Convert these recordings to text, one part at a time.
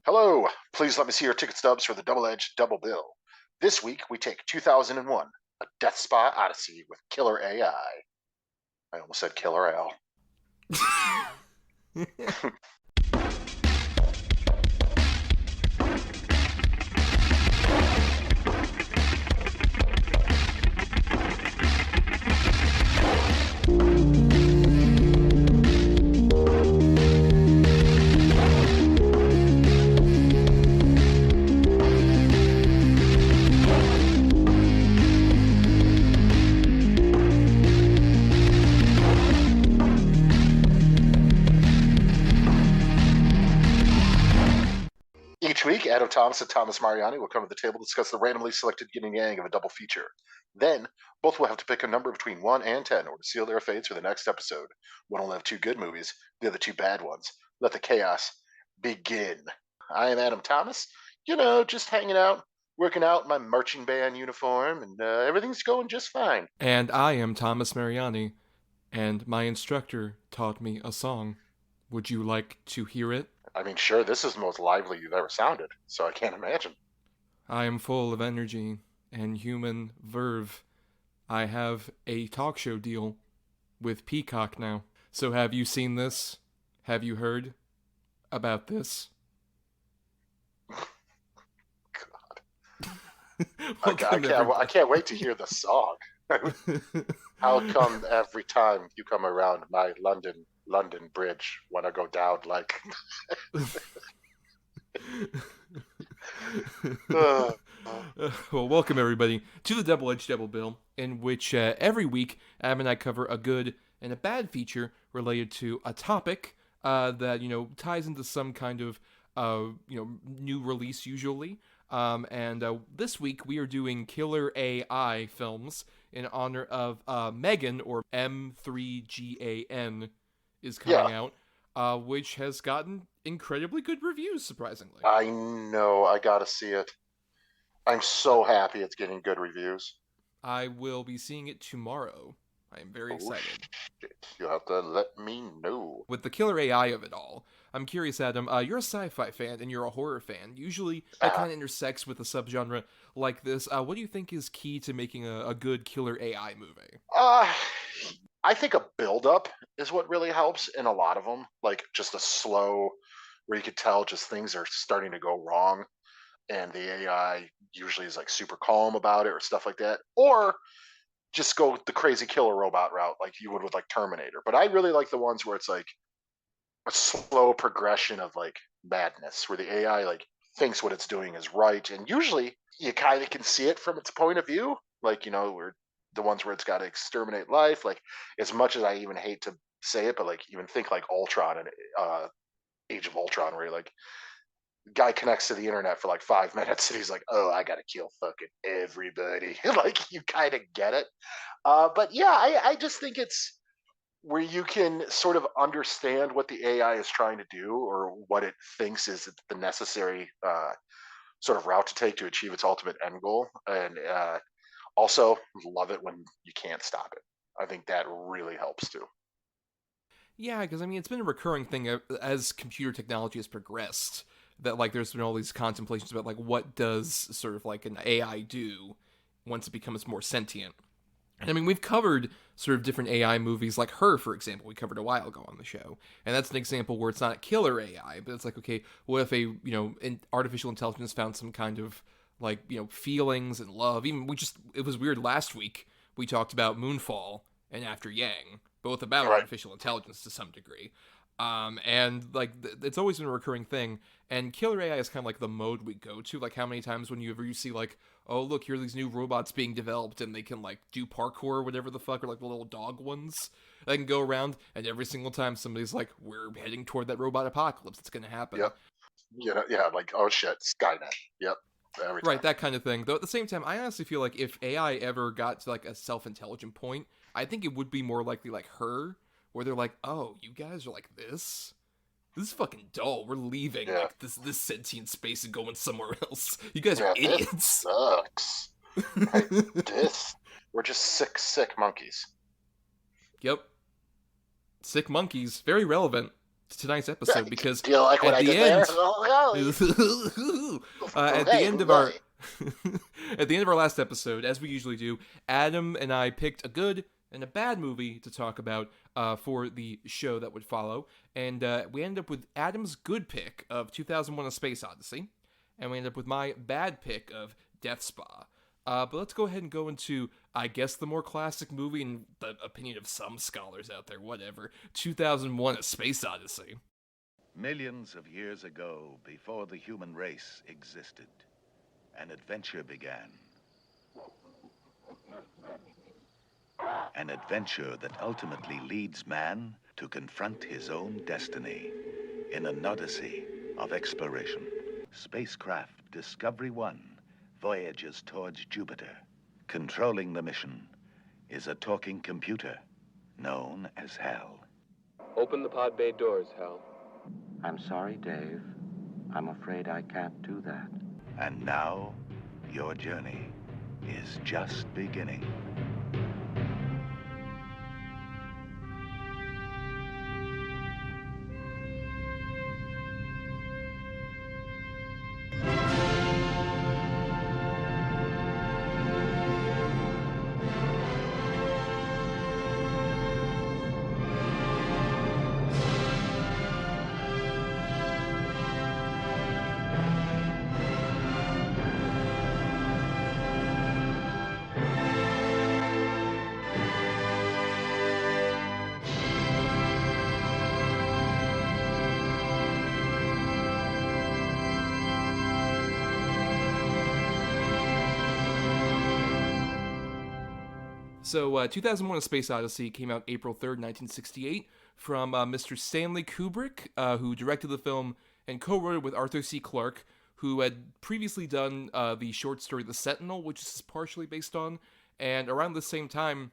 Hello, please let me see your ticket stubs for the double-edged double bill. This week we take 2001, A Death Spa Odyssey with Killer AI. I almost said Killer Al. Each week, Adam Thomas and Thomas Mariani will come to the table to discuss the randomly selected yin and yang of a double feature. Then, both will have to pick a number between 1 and 10 or to seal their fates for the next episode. One will have two good movies, the other two bad ones. Let the chaos begin. I am Adam Thomas, just hanging out, working out in my marching band uniform, and everything's going just fine. And I am Thomas Mariani, and my instructor taught me a song. Would you like to hear it? I mean, sure, this is the most lively you've ever sounded, so I can't imagine. I am full of energy and human verve. I have a talk show deal with Peacock now. So have you seen this? Have you heard about this? God. I can't wait to hear the song. How come every time you come around my London Bridge when I go down like Well, welcome everybody to the Double-Edged Double Bill, in which every week Adam and I cover a good and a bad feature related to a topic that ties into some kind of new release usually. And this week we are doing Killer AI films in honor of Megan, or M3GAN, is coming out, which has gotten incredibly good reviews, surprisingly. I know, I gotta see it. I'm so happy it's getting good reviews. I will be seeing it tomorrow. I am very excited. Shit. You'll have to let me know. With the killer AI of it all, I'm curious, Adam, you're a sci-fi fan and you're a horror fan. Usually that kind of intersects with a subgenre like this. What do you think is key to making a good killer AI movie? I think a build-up is what really helps in a lot of them. Like just a slow, where you could tell just things are starting to go wrong, and the AI usually is like super calm about it or stuff like that. Or just go with the crazy killer robot route like you would with like Terminator. But I really like the ones where it's like a slow progression of like madness, where the AI like thinks what it's doing is right, and usually you kind of can see it from its point of view. Like where the ones where it's got to exterminate life. Like as much as I even hate to say it, but like even think like Ultron and Age of Ultron, where like guy connects to the internet for like 5 minutes and he's like, oh, I gotta kill fucking everybody. Like you kind of get it. But yeah, I just think it's where you can sort of understand what the AI is trying to do, or what it thinks is the necessary sort of route to take to achieve its ultimate end goal. And also love it when you can't stop it. I think that really helps too. Yeah, because it's been a recurring thing as computer technology has progressed, that like there's been all these contemplations about like what does sort of like an AI do once it becomes more sentient. And we've covered sort of different AI movies, like Her, for example, we covered a while ago on the show. And that's an example where it's not a killer AI, but it's like, okay, what if an artificial intelligence found some kind of like, feelings and love? It was weird last week, we talked about Moonfall and After Yang, both about artificial intelligence to some degree. And like it's always been a recurring thing, and killer AI is kind of like the mode we go to. Like how many times when you see like, oh look, here are these new robots being developed and they can like do parkour or whatever the fuck, or like the little dog ones that can go around, and every single time somebody's like, we're heading toward that robot apocalypse, it's gonna happen. Yep. Yeah, like, oh shit, Skynet. Yep. Right, that kind of thing. Though at the same time, I honestly feel like if AI ever got to like a self-intelligent point, I think it would be more likely like Her, where they're like, oh, you guys are like this? This is fucking dull. We're leaving like this sentient space and going somewhere else. You guys are idiots. This sucks. We're just sick monkeys. Yep. Sick monkeys. Very relevant tonight's episode because Do you like what at I the did there? end, Oh, at the hey, end of our hey. at the end of our last episode, as we usually do, Adam and I picked a good and a bad movie to talk about for the show that would follow, and we ended up with Adam's good pick of 2001: A Space Odyssey, and we ended up with my bad pick of Death Spa. But let's go ahead and go into, I guess, the more classic movie, in the opinion of some scholars out there, whatever, 2001: A Space Odyssey. Millions of years ago, before the human race existed, an adventure began. An adventure that ultimately leads man to confront his own destiny in an odyssey of exploration. Spacecraft Discovery 1 voyages towards Jupiter. Controlling the mission is a talking computer known as Hal. Open the pod bay doors, Hal. I'm sorry, Dave. I'm afraid I can't do that. And now, your journey is just beginning. So, 2001: A Space Odyssey came out April 3rd, 1968, from Mr. Stanley Kubrick, who directed the film and co-wrote it with Arthur C. Clarke, who had previously done the short story The Sentinel, which this is partially based on. And around the same time,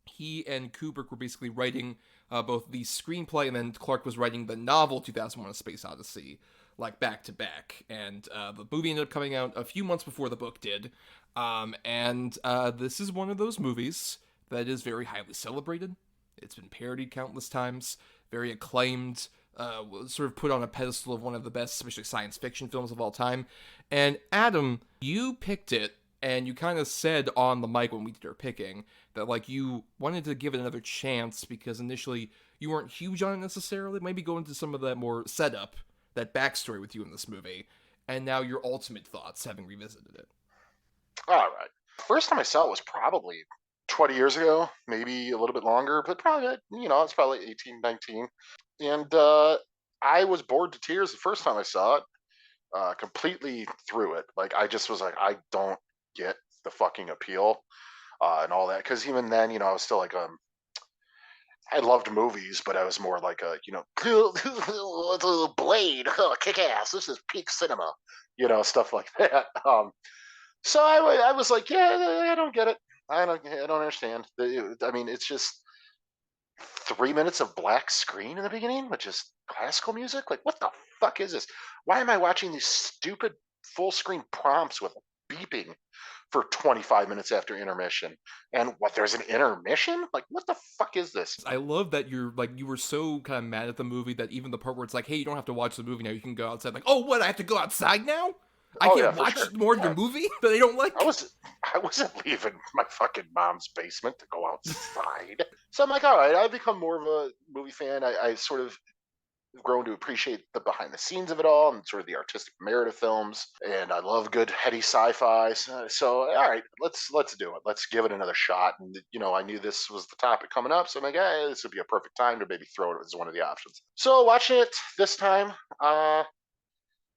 he and Kubrick were basically writing both the screenplay, and then Clarke was writing the novel 2001: A Space Odyssey, like back to back. And the movie ended up coming out a few months before the book did. And this is one of those movies that is very highly celebrated. It's been parodied countless times, very acclaimed, sort of put on a pedestal of one of the best, especially science fiction films of all time. And Adam, you picked it, and you kind of said on the mic when we did our picking that, like, you wanted to give it another chance because initially you weren't huge on it necessarily. Maybe go into some of that more setup, that backstory with you in this movie, and now your ultimate thoughts having revisited it. All right. First time I saw it was probably 20 years ago, maybe a little bit longer, but probably, it's probably 18, 19. And I was bored to tears the first time I saw it, completely through it. Like, I just was like, I don't get the fucking appeal and all that. Because even then, I was still like, I loved movies, but I was more like a, Blade, kick ass. This is peak cinema, stuff like that. So I was like, yeah, I don't get it. I don't understand. I mean, it's just 3 minutes of black screen in the beginning with just classical music. Like, what the fuck is this? Why am I watching these stupid full screen prompts with beeping for 25 minutes after intermission? And what, there's an intermission? Like, what the fuck is this? I love that you were so kind of mad at the movie that even the part where it's like, hey, you don't have to watch the movie now, you can go outside. Like, oh, what, I have to go outside now? I can't watch more of your movie that I don't like? I wasn't leaving my fucking mom's basement to go outside. So I'm like, all right, I've become more of a movie fan. I sort of grown to appreciate the behind the scenes of it all and sort of the artistic merit of films. And I love good heady sci-fi. So all right, let's do it. Let's give it another shot. And I knew this was the topic coming up, so I'm like, hey, this would be a perfect time to maybe throw it as one of the options. So watching it this time,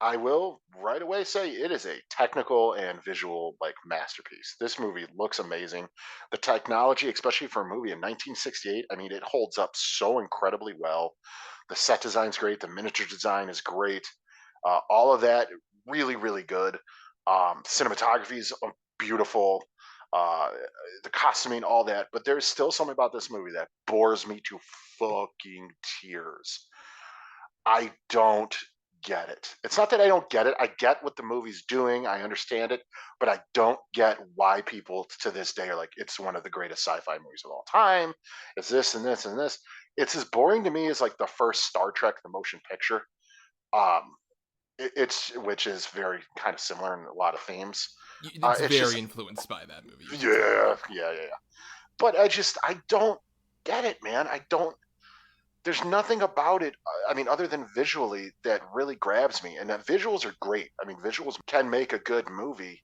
I will right away say it is a technical and visual masterpiece. This movie looks amazing. The technology, especially for a movie in 1968, I mean, it holds up so incredibly well. The set design's great. The miniature design is great. All of that really, really good. Cinematography is beautiful. The costuming, all that. But there's still something about this movie that bores me to fucking tears. I don't get it. It's not that I don't get it. I get what the movie's doing. I understand it, but I don't get why people to this day are like, it's one of the greatest sci-fi movies of all time. It's this and this and this. it's as boring to me as like the first Star Trek, the motion picture. Um, it's which is very kind of similar in a lot of themes. It's It's just very influenced by that movie. You can tell. yeah. But I don't get it, man. I don't. There's nothing about it. I mean, other than visually, that really grabs me. And that visuals are great. I mean, visuals can make a good movie,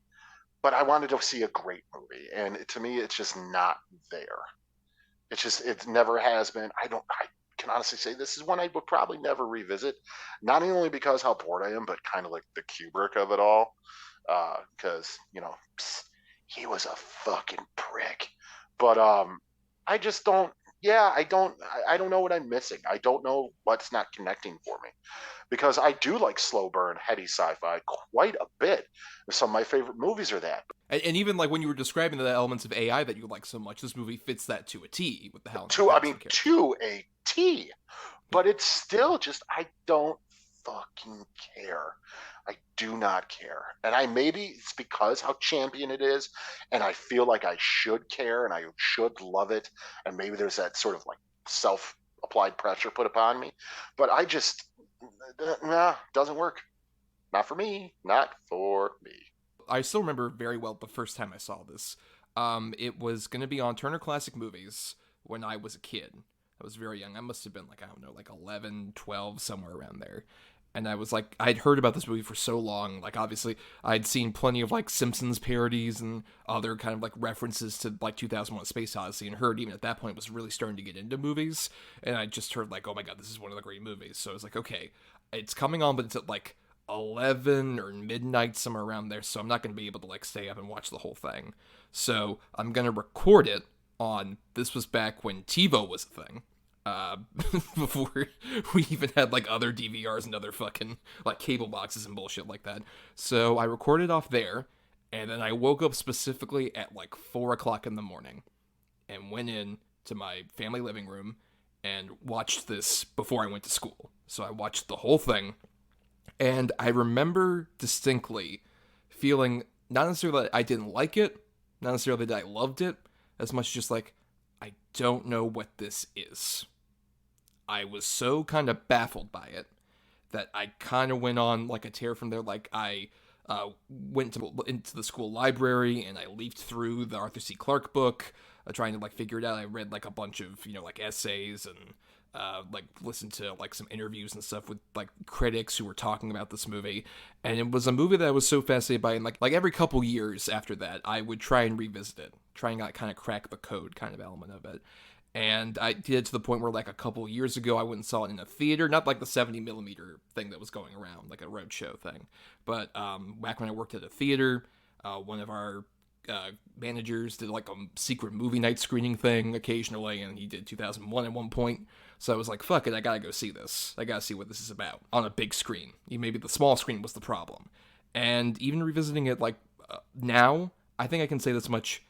but I wanted to see a great movie, and to me, it's just not there. It's just it never has been. I can honestly say this is one I would probably never revisit, not only because how bored I am, but kind of like the Kubrick of it all. Because he was a fucking prick. But I just don't. Yeah, I don't. I don't know what I'm missing. I don't know what's not connecting for me because I do like slow burn, heady sci-fi quite a bit. Some of my favorite movies are that. And even like when you were describing the elements of AI that you like so much, this movie fits that to a T with the Howling I Past mean, and character. to a T, but it's still just I don't fucking care. I do not care, and I maybe it's because how champion it is, and I feel like I should care and I should love it, and maybe there's that sort of like self applied pressure put upon me, but I just nah, doesn't work. Not for me. Not for me. I still remember very well the first time I saw this. It was going to be on Turner Classic Movies when I was a kid. I was very young. I must have been like, I don't know, like 11, 12, somewhere around there. And I was like, I'd heard about this movie for so long. Like, obviously, I'd seen plenty of like Simpsons parodies and other kind of like references to like 2001: Space Odyssey, and heard even at that point was really starting to get into movies. And I just heard like, oh my god, this is one of the great movies. So I was like, okay, it's coming on, but it's at like 11 or midnight, somewhere around there. So I'm not going to be able to like stay up and watch the whole thing. So I'm going to record it on. This was back when TiVo was a thing. uh, Before we even had like other DVRs and other fucking like cable boxes and bullshit like that. So I recorded off there, and then I woke up specifically at like 4 o'clock in the morning and went in to my family living room and watched this before I went to school. So I watched the whole thing, and I remember distinctly feeling not necessarily that I didn't like it, not necessarily that I loved it, as much just like I don't know what this is. I was so kind of baffled by it that I kind of went on like a tear from there. Like I went into the school library and I leafed through the Arthur C. Clarke book, trying to like figure it out. I read like a bunch of like essays and like listened to like some interviews and stuff with like critics who were talking about this movie. And it was a movie that I was so fascinated by, and like every couple years after that, I would try and revisit it, trying to like, kind of crack the code kind of element of it. And I did it to the point where, like, a couple years ago, I went and saw it in a theater. Not like the 70 millimeter thing that was going around, like a roadshow thing. But back when I worked at a theater, one of our managers did like a secret movie night screening thing occasionally, and he did 2001 at one point. So I was like, fuck it, I gotta go see this. I gotta see what this is about on a big screen. Maybe the small screen was the problem. And even revisiting it, like, now, I think I can say this much.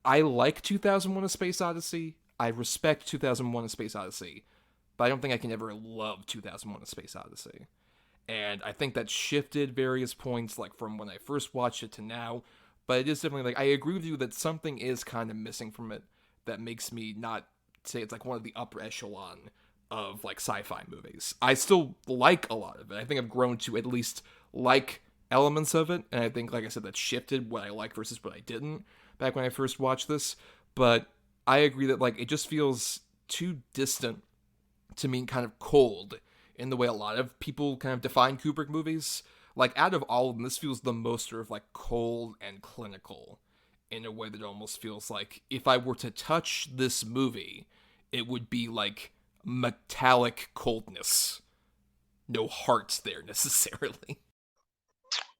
I like 2001: A Space Odyssey. I respect 2001: A Space Odyssey, but I don't think I can ever love 2001: A Space Odyssey. And I think that shifted various points, like from when I first watched it to now. But it is definitely like I agree with you that something is kind of missing from it that makes me not say it's like one of the upper echelon of like sci-fi movies. I still like a lot of it. I think I've grown to at least like elements of it, and I think, like I said, that shifted what I like versus what I didn't back when I first watched this. But I agree that like it just feels too distant to me, kind of cold in the way a lot of people kind of define Kubrick movies. Like out of all of them, this feels the most sort of like cold and clinical in a way that almost feels like if I were to touch this movie, it would be like metallic coldness. No hearts there necessarily.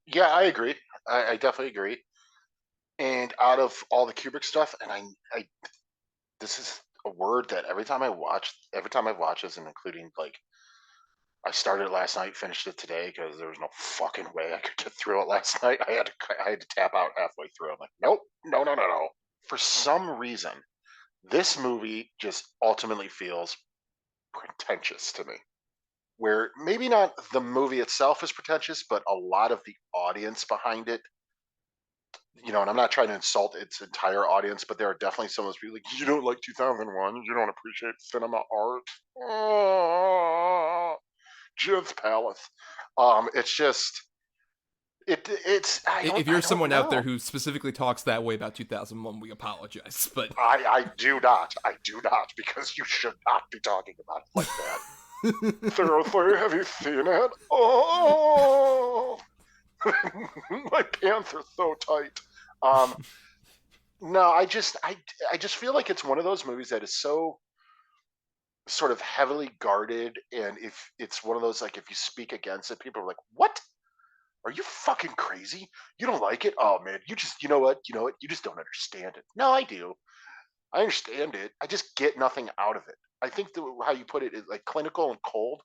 Yeah, I agree. I definitely agree. And out of all the Kubrick stuff, and I this is a word that every time I watch this, and including like I started it last night, finished it today because there was no fucking way I could get through it last night. I had to tap out halfway through. I'm like, nope, no. For some reason, this movie just ultimately feels pretentious to me. Where maybe not the movie itself is pretentious, but a lot of the audience behind it and I'm not trying to insult its entire audience, but there are definitely some of those people like, you don't like 2001, you don't appreciate cinema art. Oh, Jim's Palace. It's just it's If I you're don't someone out there know. who specifically talks that way about 2001, we apologize. But I do not. I do not, because you should not be talking about it like that. Seriously, have you seen it? Oh, my pants are so tight. Um, no, I just feel like it's one of those movies that is so sort of heavily guarded, and if it's one of those, like, if you speak against it, people are like, "What? Are you fucking crazy? You don't like it? Oh man, you know what? You just don't understand it." No, I do. I understand it. I just get nothing out of it. I think how you put it is like clinical and cold.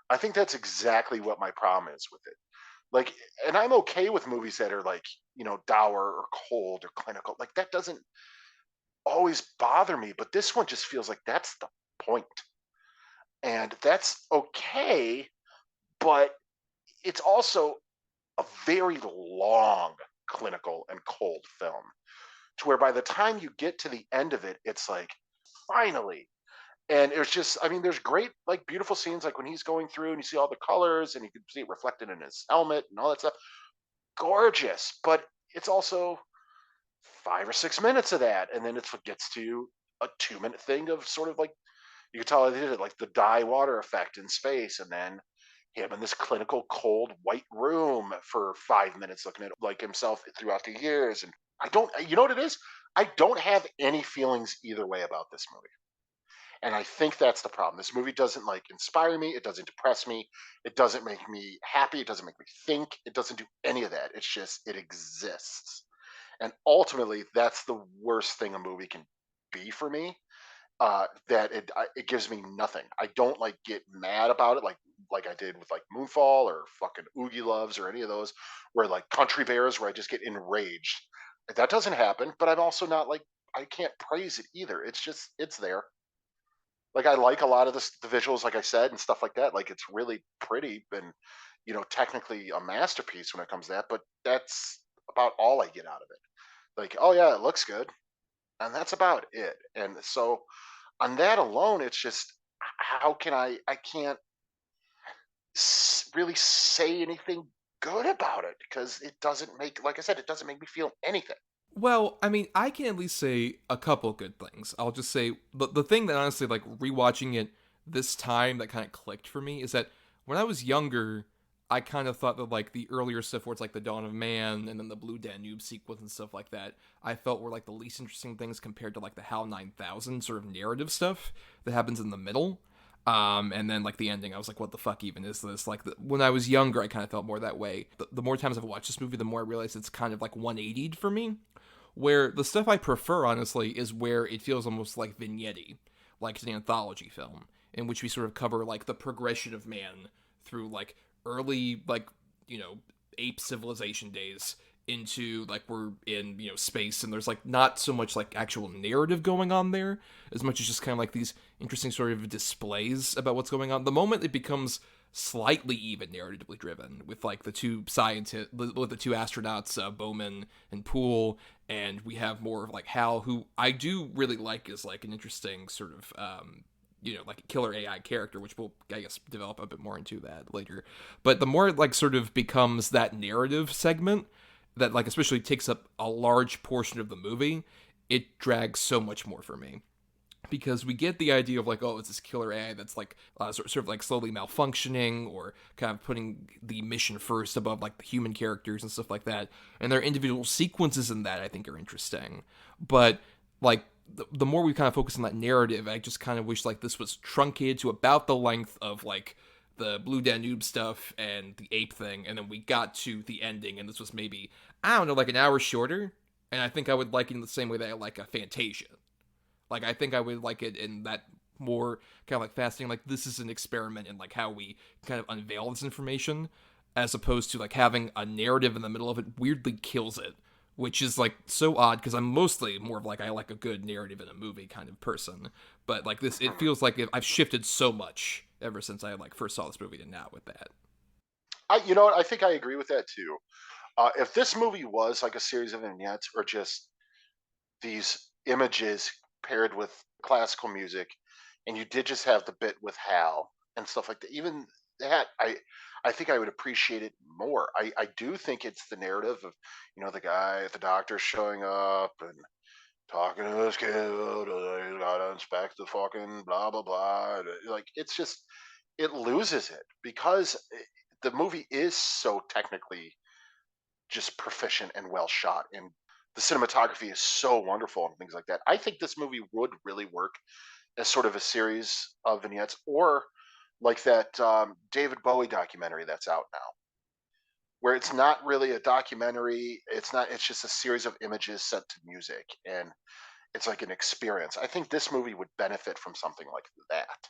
I think that's exactly what my problem is with it. Like, and I'm okay with movies that are like, dour or cold or clinical. Like, that doesn't always bother me, but this one just feels like that's the point. And that's okay, but it's also a very long clinical and cold film, to where by the time you get to the end of it, it's like, finally. And it's just, I mean, there's great, like, beautiful scenes, like when he's going through and you see all the colors and you can see it reflected in his helmet and all that stuff. Gorgeous. But it's also 5 or 6 minutes of that. And then it gets to a 2 minute thing of sort of like, you can tell they did it like the dye water effect in space. And then him in this clinical cold white room for 5 minutes looking at like himself throughout the years. And I don't, you know what it is? I don't have any feelings either way about this movie. And I think that's the problem. This movie doesn't like inspire me. It doesn't depress me. It doesn't make me happy. It doesn't make me think. It doesn't do any of that. It's just, it exists. And ultimately, that's the worst thing a movie can be for me. That it gives me nothing. I don't like get mad about it like I did with like Moonfall or fucking Oogie Loves or any of those, where like Country Bears, where I just get enraged. That doesn't happen. But I'm also not like, I can't praise it either. It's just, it's there. Like, I like a lot of the visuals, like I said, and stuff like that. Like, it's really pretty and, technically a masterpiece when it comes to that. But that's about all I get out of it. Like, oh yeah, it looks good, and that's about it. And so on that alone, it's just, how can I can't really say anything good about it, because it doesn't make, like I said, it doesn't make me feel anything. well, I mean, I can at least say a couple good things. I'll just say the thing that honestly, like rewatching it this time, that kind of clicked for me is that when I was younger, I kind of thought that like the earlier stuff where it's like the Dawn of Man and then the Blue Danube sequence and stuff like that, I felt were like the least interesting things compared to like the HAL 9000 sort of narrative stuff that happens in the middle. And then like the ending, I was like, what the fuck even is this? Like when I was younger, I kind of felt more that way. The more times I've watched this movie, the more I realize it's kind of like 180'd for me. Where the stuff I prefer, honestly, is where it feels almost like vignette, like an anthology film, in which we sort of cover like the progression of man through like early like ape civilization days into like we're in space, and there's like not so much like actual narrative going on there as much as just kind of like these interesting sort of displays about what's going on. The moment it becomes slightly even narratively driven with like the two scientists, with the two astronauts, Bowman and Poole, and we have more of like Hal, who I do really like is like an interesting sort of like a killer AI character, which we'll, I guess, develop a bit more into that later. But the more it like sort of becomes that narrative segment that like especially takes up a large portion of the movie, it drags so much more for me. Because we get the idea of like, oh, it's this killer AI that's like sort of like slowly malfunctioning or kind of putting the mission first above like the human characters and stuff like that. And their individual sequences in that I think are interesting. But like the more we kind of focus on that narrative, I just kind of wish like this was truncated to about the length of like the Blue Danube stuff and the ape thing, and then we got to the ending, and this was maybe, I don't know, like an hour shorter. And I think I would like it in the same way that I like a Fantasia. Like, I think I would like it in that more kind of like fascinating, like, this is an experiment in, like, how we kind of unveil this information, as opposed to, like, having a narrative in the middle of it weirdly kills it, which is, like, so odd, because I'm mostly more of, like, I like a good narrative in a movie kind of person. But, like, this, it feels like I've shifted so much ever since I, like, first saw this movie to now with that. You know what? I think I agree with that too. If this movie was like a series of vignettes or just these images paired with classical music, and you did just have the bit with Hal and stuff like that, even that, I think I would appreciate it more. I do think it's the narrative of, the guy at the doctor showing up and talking to this kid, he's gotta inspect the fucking blah blah blah. Like it's just it loses it because the movie is so technically just proficient and well shot, and the cinematography is so wonderful and things like that. I think this movie would really work as sort of a series of vignettes, or like that David Bowie documentary that's out now, where it's not really a documentary. It's not. It's just a series of images set to music, and it's like an experience. I think this movie would benefit from something like that.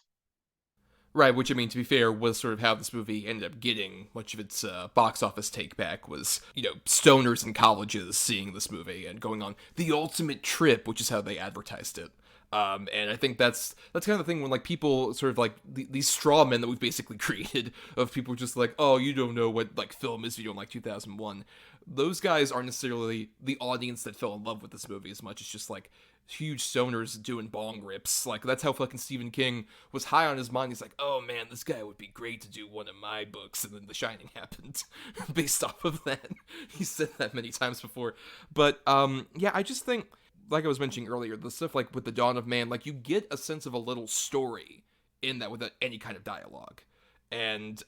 Right, which, I mean, to be fair, was sort of how this movie ended up getting much of its box office take back was, stoners in colleges seeing this movie and going on the ultimate trip, which is how they advertised it. And I think that's kind of the thing when, like, people sort of, like, these straw men that we've basically created of people just like, oh, you don't know what, like, film is if you don't like 2001. Those guys aren't necessarily the audience that fell in love with this movie as much as just, like, huge stoners doing bong rips. Like, that's how fucking Stephen King was high on his mind. He's like, oh man, this guy would be great to do one of my books, and then The Shining happened based off of that. He said that many times before. But yeah, I just think, like I was mentioning earlier, the stuff like with The Dawn of Man, like, you get a sense of a little story in that without any kind of dialogue. And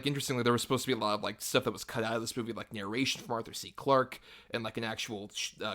interestingly, there was supposed to be a lot of, like, stuff that was cut out of this movie, like narration from Arthur C. Clarke, and, like, an actual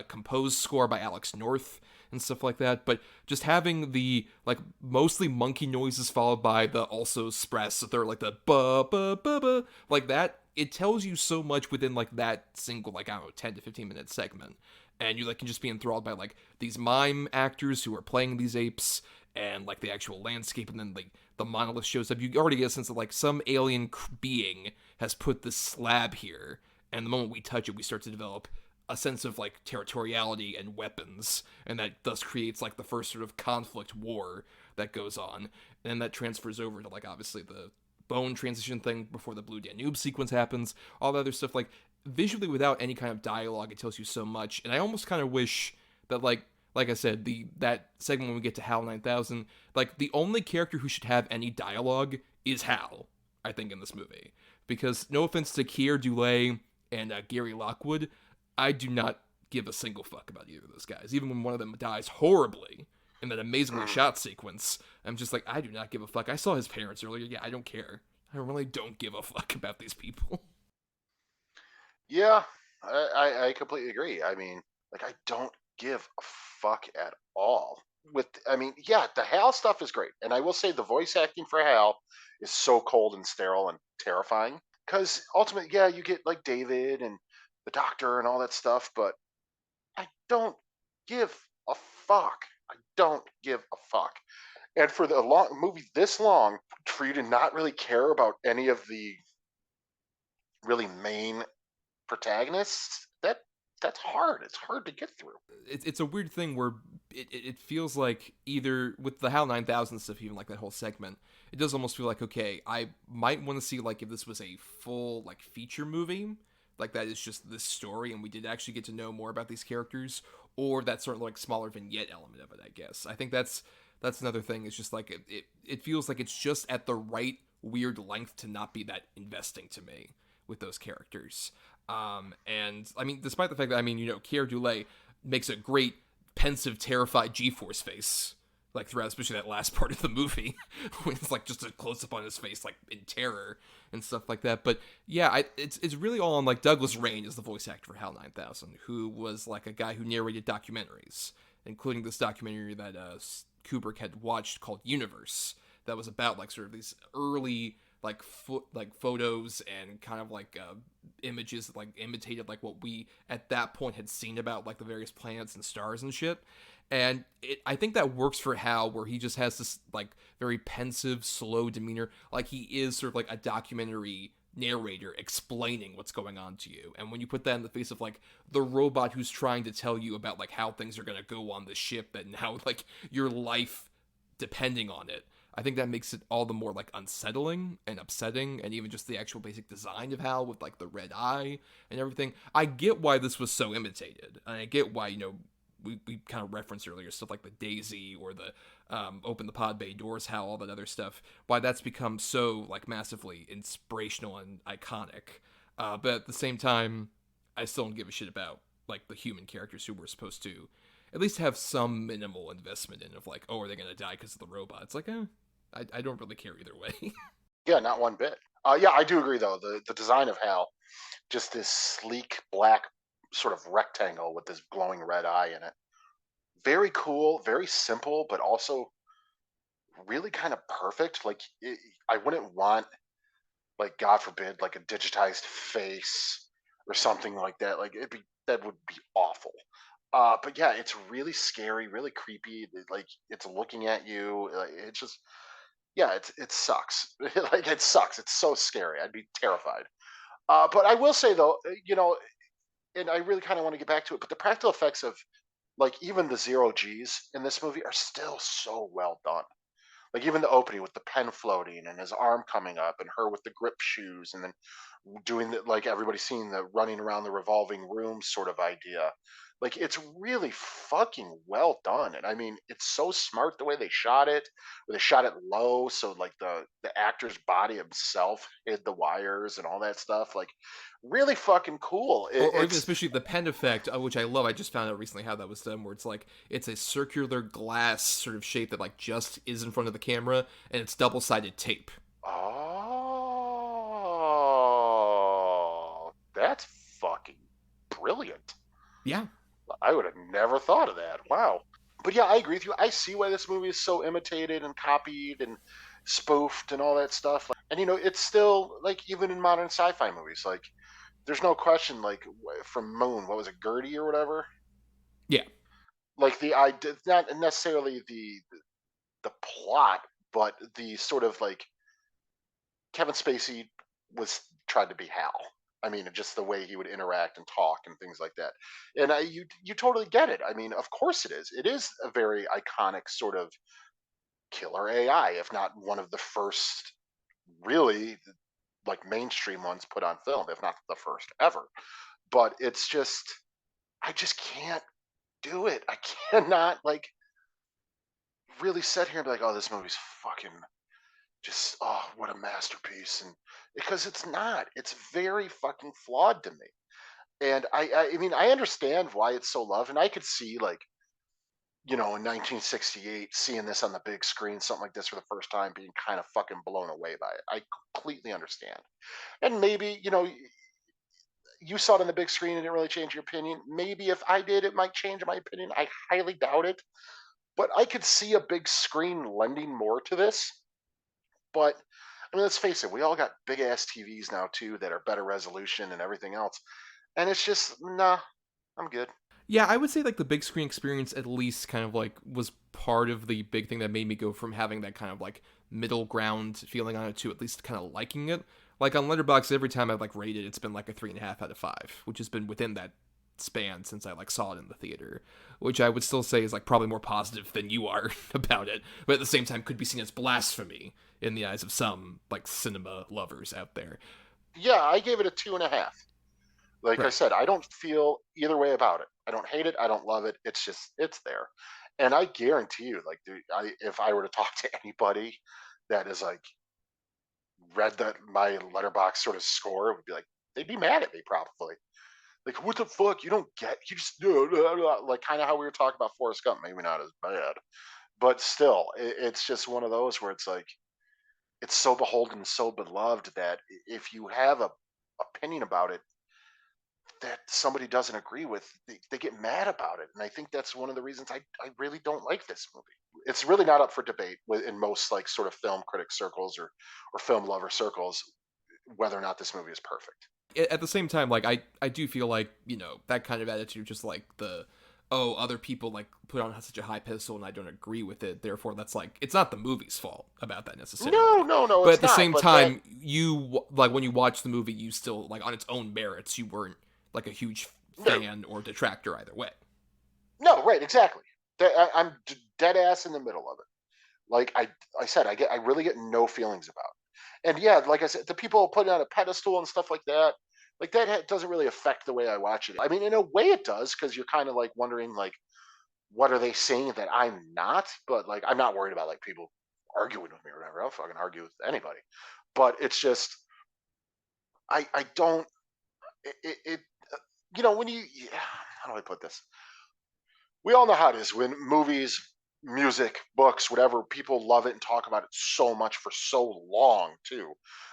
composed score by Alex North, and stuff like that. But just having the, like, mostly monkey noises followed by the also spress, so they're, like, the ba-ba-ba-ba, like that, it tells you so much within, like, that single, like, I don't know, 10 to 15 minute segment. And you, like, can just be enthralled by, like, these mime actors who are playing these apes, and, like, the actual landscape, and then, like, the monolith shows up. You already get a sense of, like, some alien being has put this slab here, and the moment we touch it, we start to develop a sense of, like, territoriality and weapons, and that thus creates, like, the first sort of conflict war that goes on, and that transfers over to, like, obviously the bone transition thing before the Blue Danube sequence happens, all the other stuff. Like, visually, without any kind of dialogue, it tells you so much, and I almost kind of wish that, like I said, that segment when we get to HAL 9000, like, the only character who should have any dialogue is Hal, I think, in this movie. Because, no offense to Keir Dullea and Gary Lockwood, I do not give a single fuck about either of those guys. Even when one of them dies horribly in that amazingly shot sequence, I'm just like, I do not give a fuck. I saw his parents earlier. Yeah, I don't care. I really don't give a fuck about these people. Yeah, I completely agree. I mean, like, I don't give a fuck at all. I mean, yeah, the Hal stuff is great, and I will say the voice acting for Hal is so cold and sterile and terrifying. Because ultimately, yeah, you get like David and the Doctor and all that stuff, but I don't give a fuck. I don't give a fuck. And for the movie this long, for you to not really care about any of the really main protagonists, that's hard. It's hard to get through. It's a weird thing where it feels like either with the HAL 9000 stuff, even like that whole segment, it does almost feel like, okay, I might want to see, like, if this was a full, like, feature movie, like that is just this story and we did actually get to know more about these characters, or that sort of, like, smaller vignette element of it, I guess. I think that's another thing. It's just like it feels like it's just at the right weird length to not be that investing to me with those characters. And I mean, despite the fact that, I mean, Keir Dullea makes a great pensive, terrified G-force face, like, throughout, especially that last part of the movie, when it's like just a close up on his face, like, in terror and stuff like that. But yeah, it's really all on, like, Douglas Rain is the voice actor for HAL 9000, who was, like, a guy who narrated documentaries, including this documentary that Kubrick had watched called Universe, that was about, like, sort of these early, like, photos and kind of, like, images that, like, imitated, like, what we at that point had seen about, like, the various planets and stars and shit. And I think that works for Hal, where he just has this, like, very pensive, slow demeanor, like he is sort of like a documentary narrator explaining what's going on to you. And when you put that in the face of, like, the robot who's trying to tell you about, like, how things are gonna go on the ship and how, like, your life depending on it, I think that makes it all the more like unsettling and upsetting, and even just the actual basic design of Hal with like the red eye and everything. I get why this was so imitated, and I get why, we kind of referenced earlier stuff like the Daisy or the open the pod bay doors Hal, all that other stuff, why that's become so like massively inspirational and iconic. But at the same time, I still don't give a shit about like the human characters who were supposed to at least have some minimal investment in of like, oh, are they gonna die because of the robot? It's like, I don't really care either way. Yeah, not one bit. Yeah, I do agree though. The design of Hal, just this sleek black sort of rectangle with this glowing red eye in it. Very cool, very simple, but also really kind of perfect. Like I wouldn't want, like, God forbid, like a digitized face or something like that. Like that would be awful. But yeah, it's really scary, really creepy. Like it's looking at you. Like, it's just, yeah, it sucks. Like it sucks. It's so scary. I'd be terrified. But I will say though, and I really kind of want to get back to it. But the practical effects of like even the zero G's in this movie are still so well done. Like even the opening with the pen floating and his arm coming up and her with the grip shoes and then doing the, like everybody seeing the running around the revolving room sort of idea. Like it's really fucking well done. And I mean, it's so smart the way they shot it, where they shot it low. So like the actor's body himself hid the wires and all that stuff. Like really fucking cool. Or even It's, especially the pen effect, which I love. I just found out recently how that was done, where it's like it's a circular glass sort of shape that like just is in front of the camera, and it's double-sided tape. oh, that's fucking brilliant. Yeah, I would have never thought of that. Wow. But yeah, I agree with you. I see why this movie is so imitated and copied and spoofed and all that stuff. And it's still like even in modern sci-fi movies, like there's no question. Like from Moon, what was it, Gertie or whatever? yeah. Like the idea, not necessarily the plot, but the sort of like Kevin Spacey was tried to be Hal. I mean, just the way he would interact and talk and things like that. And you totally get it. I mean, of course it is. It is a very iconic sort of killer AI, if not one of the first really like mainstream ones put on film, if not the first ever. But it's just, I just can't do it. I cannot like really sit here and be like, oh, this movie's fucking just, oh, what a masterpiece. And because it's not, it's very fucking flawed to me. And I mean, I understand why it's so loved, and I could see like, in 1968, seeing this on the big screen, something like this for the first time, being kind of fucking blown away by it. I completely understand. And maybe, you saw it on the big screen and it didn't really change your opinion. Maybe if I did, it might change my opinion. I highly doubt it. But I could see a big screen lending more to this. But I mean, let's face it, we all got big ass TVs now too that are better resolution and everything else. And it's just, nah, I'm good. Yeah, I would say like the big screen experience at least kind of like was part of the big thing that made me go from having that kind of like middle ground feeling on it to at least kind of liking it. Like on Letterboxd, every time I've like rated, it's been like a 3.5 out of 5, which has been within that span since I like saw it in the theater, which I would still say is like probably more positive than you are about it, but at the same time could be seen as blasphemy in the eyes of some like cinema lovers out there. Yeah, I gave it a 2.5. Like I Right. said, I don't feel either way about it. I don't hate it. I don't love it. It's just, it's there. And I guarantee you, like, dude, if I were to talk to anybody that is like read that my letterbox sort of score, would be like, they'd be mad at me probably. Like, what the fuck? You don't get, you just do, like kind of how we were talking about Forrest Gump. Maybe not as bad, but still, it's just one of those where it's like, it's so beholden, so beloved that if you have a opinion about it that somebody doesn't agree with, they get mad about it. And I think that's one of the reasons I really don't like this movie. It's really not up for debate in most like sort of film critic circles or film lover circles whether or not this movie is perfect. At the same time, like I do feel like, that kind of attitude, just like the, oh, other people like put on such a high pedestal and I don't agree with it, therefore that's like, it's not the movie's fault about that necessarily. No, But it's at the not. same But time, you like when you watch the movie, you still like on its own merits, you weren't like a huge no, fan or detractor either way. no, right, exactly. I'm dead ass in the middle of it. Like I said, I really get no feelings about it. And yeah, like I said, the people put it on a pedestal and stuff like that doesn't really affect the way I watch it. I mean, in a way it does, because you're kind of like wondering like, what are they saying that I'm not? But like, I'm not worried about like people arguing with me or whatever. I'll fucking argue with anybody. But it's just, I don't, it when how do I put this? We all know how it is when movies, music, books, whatever, people love it and talk about it so much for so long too.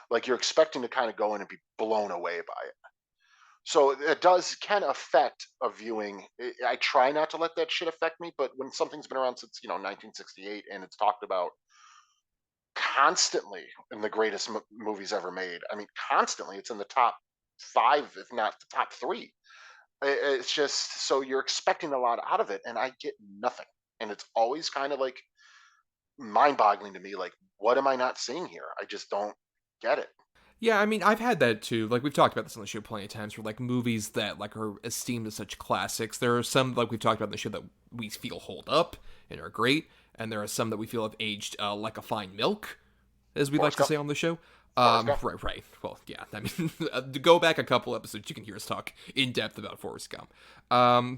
Like you're expecting to kind of go in and be blown away by it. So it can affect a viewing. I try not to let that shit affect me, but when something's been around since 1968 and it's talked about constantly in the greatest movies ever made, I mean, constantly, it's in the top five, if not the top three. It's just so you're expecting a lot out of it, and I get nothing, and it's always kind of like mind-boggling to me. Like, what am I not seeing here? I just don't get it. Yeah, I mean, I've had that too. Like, we've talked about this on the show plenty of times, for like movies that like are esteemed as such classics. There are some, like we've talked about in the show, that we feel hold up and are great, and there are some that we feel have aged like a fine milk, as we like to say on the show. Right. Well, yeah. I mean, to go back a couple episodes, you can hear us talk in depth about Forrest Gump.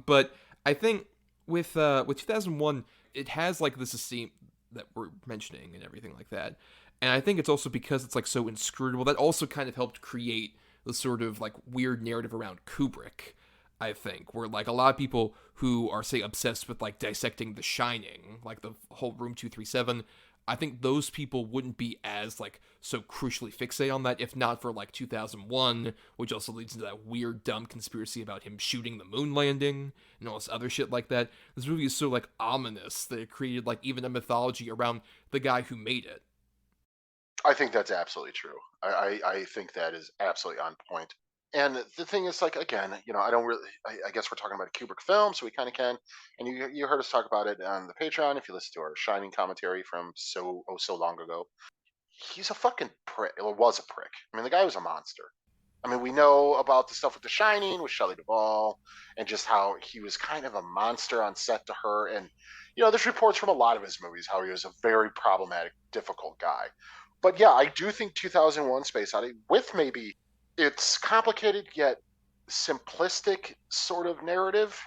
But I think with 2001, it has like this esteem that we're mentioning and everything like that. And I think it's also because it's like so inscrutable that also kind of helped create the sort of like weird narrative around Kubrick. I think where like a lot of people who are say obsessed with like dissecting The Shining, like the whole Room 237. I think those people wouldn't be as like so crucially fixated on that if not for like 2001, which also leads into that weird dumb conspiracy about him shooting the moon landing and all this other shit like that. This movie is so like ominous that it created like even a mythology around the guy who made it. I think that's absolutely true. I think that is absolutely on point. And the thing is, like, again, I don't really. I guess we're talking about a Kubrick film, so we kind of can. And you heard us talk about it on the Patreon. If you listen to our Shining commentary from so long ago, he's a fucking prick. Or was a prick. I mean, the guy was a monster. I mean, we know about the stuff with The Shining with Shelley Duvall, and just how he was kind of a monster on set to her. And there's reports from a lot of his movies how he was a very problematic, difficult guy. But yeah, I do think 2001: Space Odyssey, with maybe its complicated yet simplistic sort of narrative,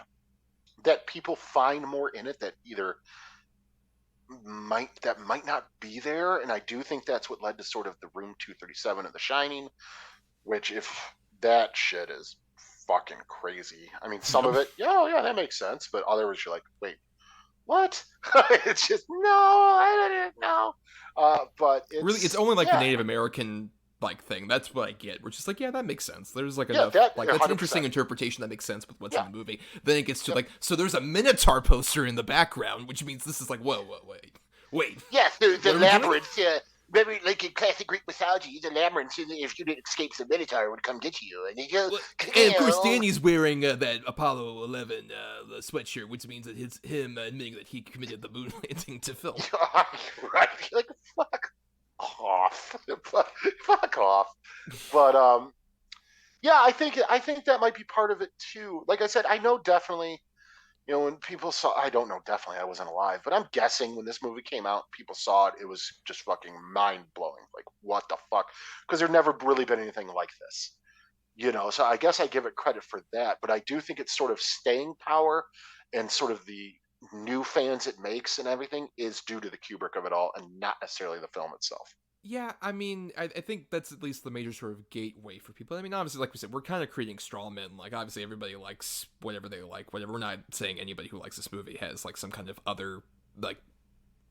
that people find more in it that either might not be there. And I do think that's what led to sort of the Room 237 of The Shining, which, if that shit is fucking crazy. I mean, some of it, yeah, that makes sense, but others you're like, wait, what? It's just no, I don't know. But it's only like the Native American like thing. That's what I get. We're just like, yeah, that makes sense. There's like enough that's an interesting interpretation that makes sense with what's in the movie. Then it gets to like, so there's a Minotaur poster in the background, which means this is like, whoa, wait. Yes, the labyrinth. Remember, like in classic Greek mythology, the labyrinth, if you didn't escape, the Minotaur would come get you. And, and of course, Danny's wearing that Apollo 11 sweatshirt, which means that it's him admitting that he committed the moon landing to film. Right? Like, fuck off. Fuck off. But, yeah, I think that might be part of it, too. Like I said, I know definitely... when people saw, I don't know, definitely I wasn't alive, but I'm guessing when this movie came out, people saw it, it was just fucking mind-blowing. Like, what the fuck? Because there'd never really been anything like this. So I guess I give it credit for that, but I do think it's sort of staying power and sort of the new fans it makes and everything is due to the Kubrick of it all and not necessarily the film itself. Yeah, I mean, I think that's at least the major sort of gateway for people. I mean, obviously, like we said, we're kind of creating straw men. Like, obviously, everybody likes whatever they like, whatever. We're not saying anybody who likes this movie has, like, some kind of other, like,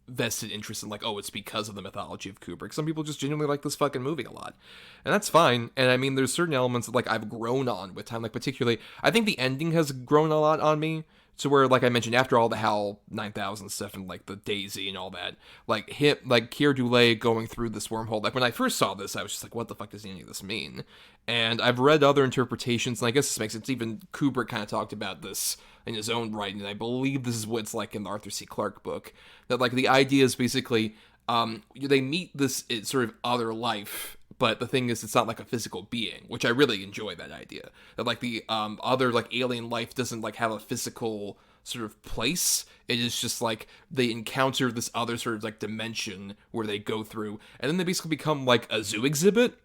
vested interest in, like, oh, it's because of the mythology of Kubrick. Some people just genuinely like this fucking movie a lot. And that's fine. And, I mean, there's certain elements that, like, I've grown on with time. Like, particularly, I think the ending has grown a lot on me. So where, like I mentioned, after all the HAL 9000 stuff and, like, the Daisy and all that, like, Keir Dullea going through this wormhole, like, when I first saw this, I was just like, what the fuck does any of this mean? And I've read other interpretations, and I guess this makes sense. Even Kubrick kind of talked about this in his own writing, and I believe this is what it's like in the Arthur C. Clarke book, that, like, the idea is basically, they meet this sort of other life, but the thing is, it's not like a physical being, which I really enjoy that idea. That, like, the other, like, alien life doesn't, like, have a physical, sort of place. It is just like they encounter this other sort of like dimension where they go through, and then they basically become like a zoo exhibit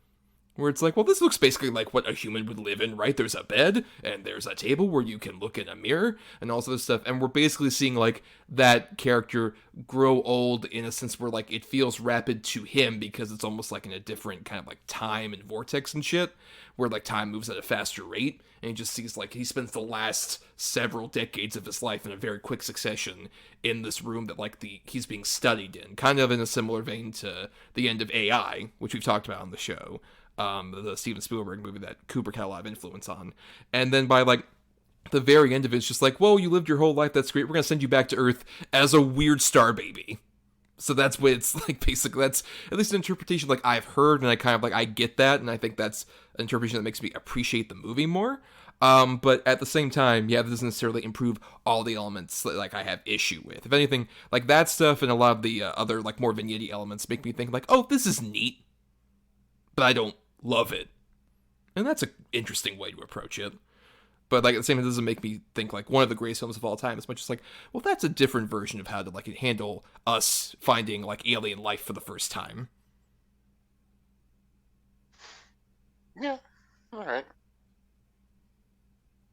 where it's like, well, this looks basically like what a human would live in, right? There's a bed, and there's a table where you can look in a mirror, and all this stuff, and we're basically seeing, like, that character grow old in a sense where, like, it feels rapid to him because it's almost like in a different kind of, like, time and vortex and shit, where, like, time moves at a faster rate, and he just sees, like, he spends the last several decades of his life in a very quick succession in this room that, like, he's being studied in, kind of in a similar vein to the end of AI, which we've talked about on the show. The Steven Spielberg movie that Kubrick had a lot of influence on. And then by, like, the very end of it, it's just like, whoa, you lived your whole life, that's great, we're gonna send you back to Earth as a weird star baby. So that's what it's like, basically, that's at least an interpretation, like, I've heard, and I kind of, like, I get that, and I think that's an interpretation that makes me appreciate the movie more. But at the same time, yeah, that doesn't necessarily improve all the elements that, like, I have issue with. If anything, like, that stuff and a lot of the other, like, more vignette elements make me think, like, oh, this is neat, but I don't love it. And that's an interesting way to approach it. But, like, at the same time, it doesn't make me think, like, one of the greatest films of all time, as much as, like, well, that's a different version of how to, like, handle us finding, like, alien life for the first time. Yeah, all right.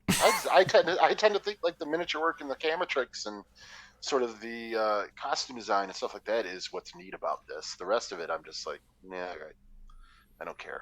I tend to think, like, the miniature work and the camera tricks and sort of the costume design and stuff like that is what's neat about this. The rest of it, I'm just like, nah, I don't care.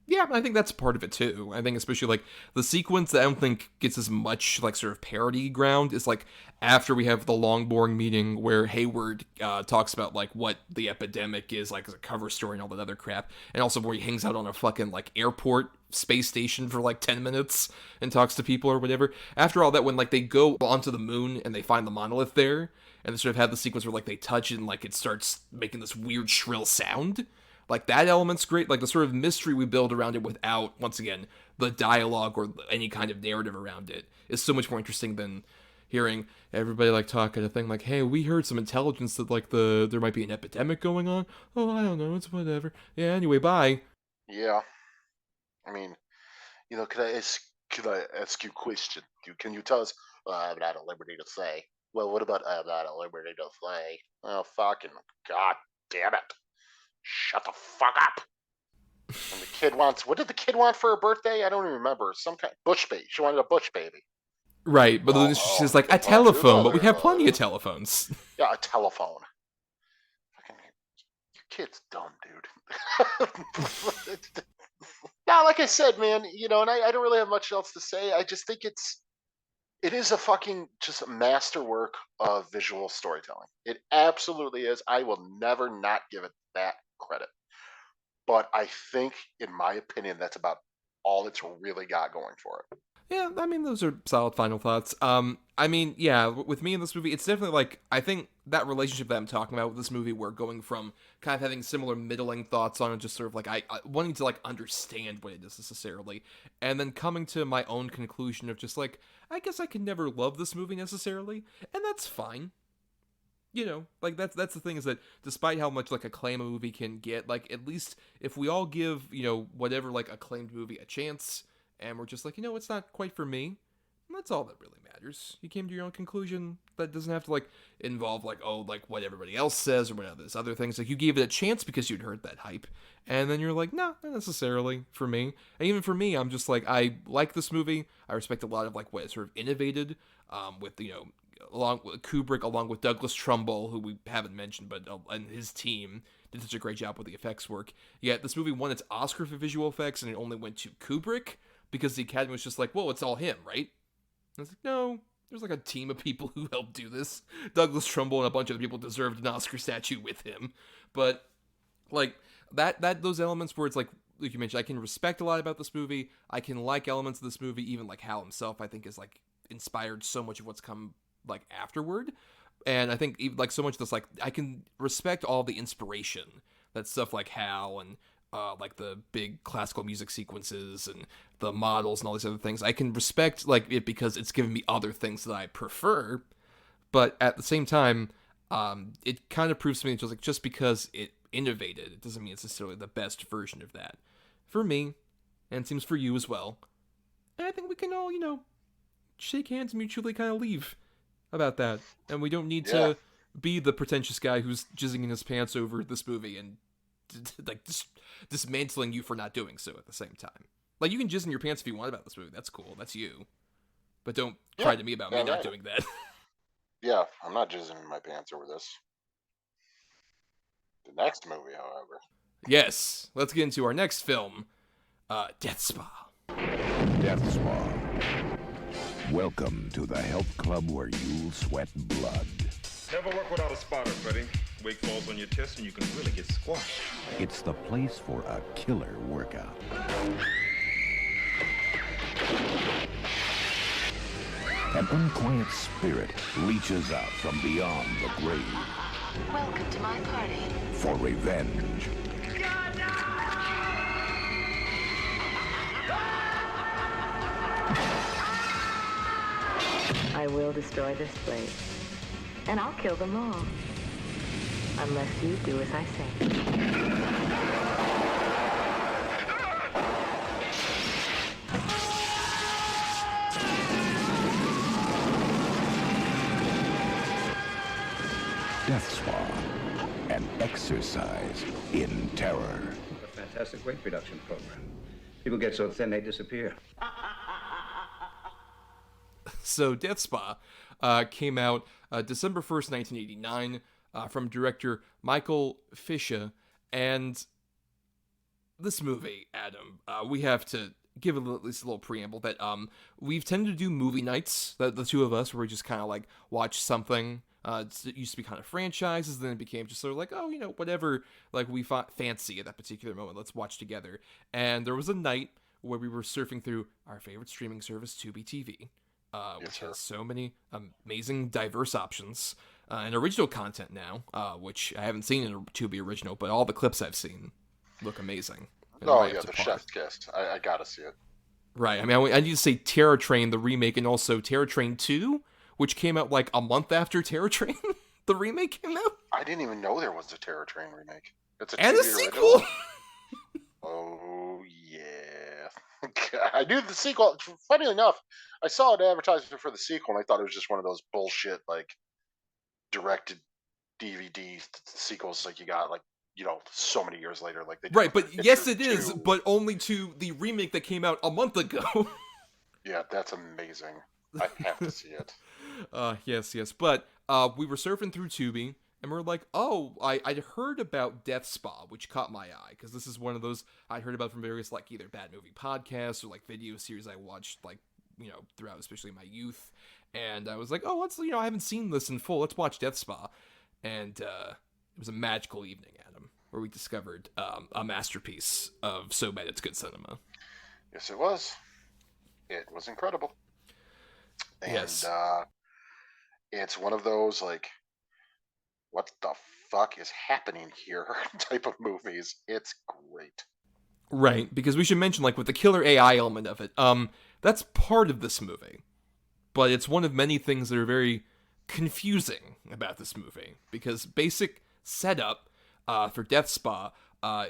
Yeah, I think that's part of it too. I think especially like the sequence that I don't think gets as much like sort of parody ground is like after we have the long boring meeting where Hayward talks about like what the epidemic is like as a cover story and all that other crap, and also where he hangs out on a fucking like airport space station for like 10 minutes and talks to people or whatever. After all that, when like they go onto the moon and they find the monolith there, and they sort of have the sequence where like they touch it and like it starts making this weird shrill sound. Like, that element's great. Like, the sort of mystery we build around it without, once again, the dialogue or any kind of narrative around it is so much more interesting than hearing everybody, like, talk at a thing like, hey, we heard some intelligence that, like, there might be an epidemic going on. Oh, I don't know. It's whatever. Yeah, anyway, bye. Yeah. I mean, could I ask you a question? Can you tell us? I'm not at liberty to say. Well, what about I'm not at liberty to say? Oh, fucking god damn it. Shut the fuck up. And the kid wants, what did the kid want for her birthday? I don't even remember. Some kind bush baby. She wanted a bush baby. Right, but then she's like, a telephone, but we have plenty of telephones. Yeah, a telephone. Fucking, your kid's dumb, dude. Now, like I said, man, and I don't really have much else to say. I just think it is a fucking just masterwork of visual storytelling. It absolutely is. I will never not give it that credit. But I think, in my opinion, that's about all it's really got going for it. Yeah, I mean, those are solid final thoughts. I mean, yeah, with me in this movie, it's definitely like, I think that relationship that I'm talking about with this movie, where going from kind of having similar middling thoughts on it, just sort of like, I wanting to like understand what it is necessarily, and then coming to my own conclusion of just like, I guess I can never love this movie necessarily, and that's fine. Like that's the thing is that despite how much like acclaim a movie can get, like at least if we all give, whatever like acclaimed movie a chance, and we're just like, it's not quite for me, that's all that really matters. You came to your own conclusion. That doesn't have to like involve like, oh, like what everybody else says or whatever these other things. Like you gave it a chance because you'd heard that hype, and then you're like, no, not necessarily for me. And even for me, I'm just like, I like this movie. I respect a lot of like what it sort of innovated with along with Kubrick, along with Douglas Trumbull, who we haven't mentioned, but and his team did such a great job with the effects work. Yet this movie won its Oscar for visual effects, and it only went to Kubrick because the Academy was just like, well, it's all him, right? And I was like, no, there's like a team of people who helped do this. Douglas Trumbull and a bunch of other people deserved an Oscar statue with him. But like that those elements where it's like you mentioned, I can respect a lot about this movie. I can like elements of this movie, even like Hal himself, I think is like inspired so much of what's come like afterward. And I think even like so much of this, like I can respect all the inspiration that stuff like Hal and like the big classical music sequences and the models and all these other things. I can respect like it because it's given me other things that I prefer. But at the same time, it kind of proves to me just because it innovated, it doesn't mean it's necessarily the best version of that. For me, and it seems for you as well. And I think we can all, shake hands mutually, kind of leave about that. And we don't need Yeah. to be the pretentious guy who's jizzing in his pants over this movie and like dismantling you for not doing so at the same time. Like, you can jizz in your pants if you want about this movie. That's cool. That's you. But don't cry to me about me not doing that. Yeah, I'm not jizzing in my pants over this. The next movie, however. Yes, let's get into our next film, Death Spa. Death Spa. Welcome to the health club where you'll sweat blood. Never work without a spotter, buddy. Weight falls on your chest and you can really get squashed. It's the place for a killer workout. An unquiet spirit reaches out from beyond the grave. Welcome to my party. For revenge. I will destroy this place. And I'll kill them all. Unless you do as I say. Death Spa. An exercise in terror. A fantastic weight reduction program. People get so thin they disappear. So Death Spa came out December 1st, 1989, from director Michael Fisher. And this movie, Adam, we have to give at least a little preamble that we've tended to do movie nights, the two of us, where we just kind of like watch something. It used to be kind of franchises, then it became just sort of like, oh, you know, whatever, like we fancy at that particular moment, let's watch together. And there was a night where we were surfing through our favorite streaming service, Tubi TV, which has so many amazing, diverse options, and original content now, which I haven't seen in a Tubi original, but all the clips I've seen look amazing. Oh, yeah, the Chef's Kiss. I gotta see it. Right, I mean, I need to say Terror Train, the remake, and also Terror Train 2, which came out like a month after Terror Train, the remake came out. I didn't even know there was a Terror Train remake. It's a and a sequel! Oh, yeah. I knew the sequel. Funny enough, I saw an advertisement for the sequel, and I thought it was just one of those bullshit, like, directed DVD sequels like you got, like, you know, so many years later. Like they right, but yes, it is, but only to the remake that came out a month ago. Yeah, that's amazing. I have to see it. Yes. But we were surfing through Tubi, and we are like, oh, I'd heard about Death Spa, which caught my eye, because this is one of those I'd heard about from various, like, either bad movie podcasts or, like, video series I watched, like, you know, throughout especially my youth. And I was like, oh, let's, you know, I haven't seen this in full. Let's watch Death Spa. And it was a magical evening, Adam, where we discovered a masterpiece of so bad it's good cinema. Yes, it was. It was incredible. And, yes. It's one of those, like, what the fuck is happening here type of movies. It's great. Right, because we should mention, like, with the killer AI element of it, that's part of this movie. But it's one of many things that are very confusing about this movie. Because basic setup for Death Spa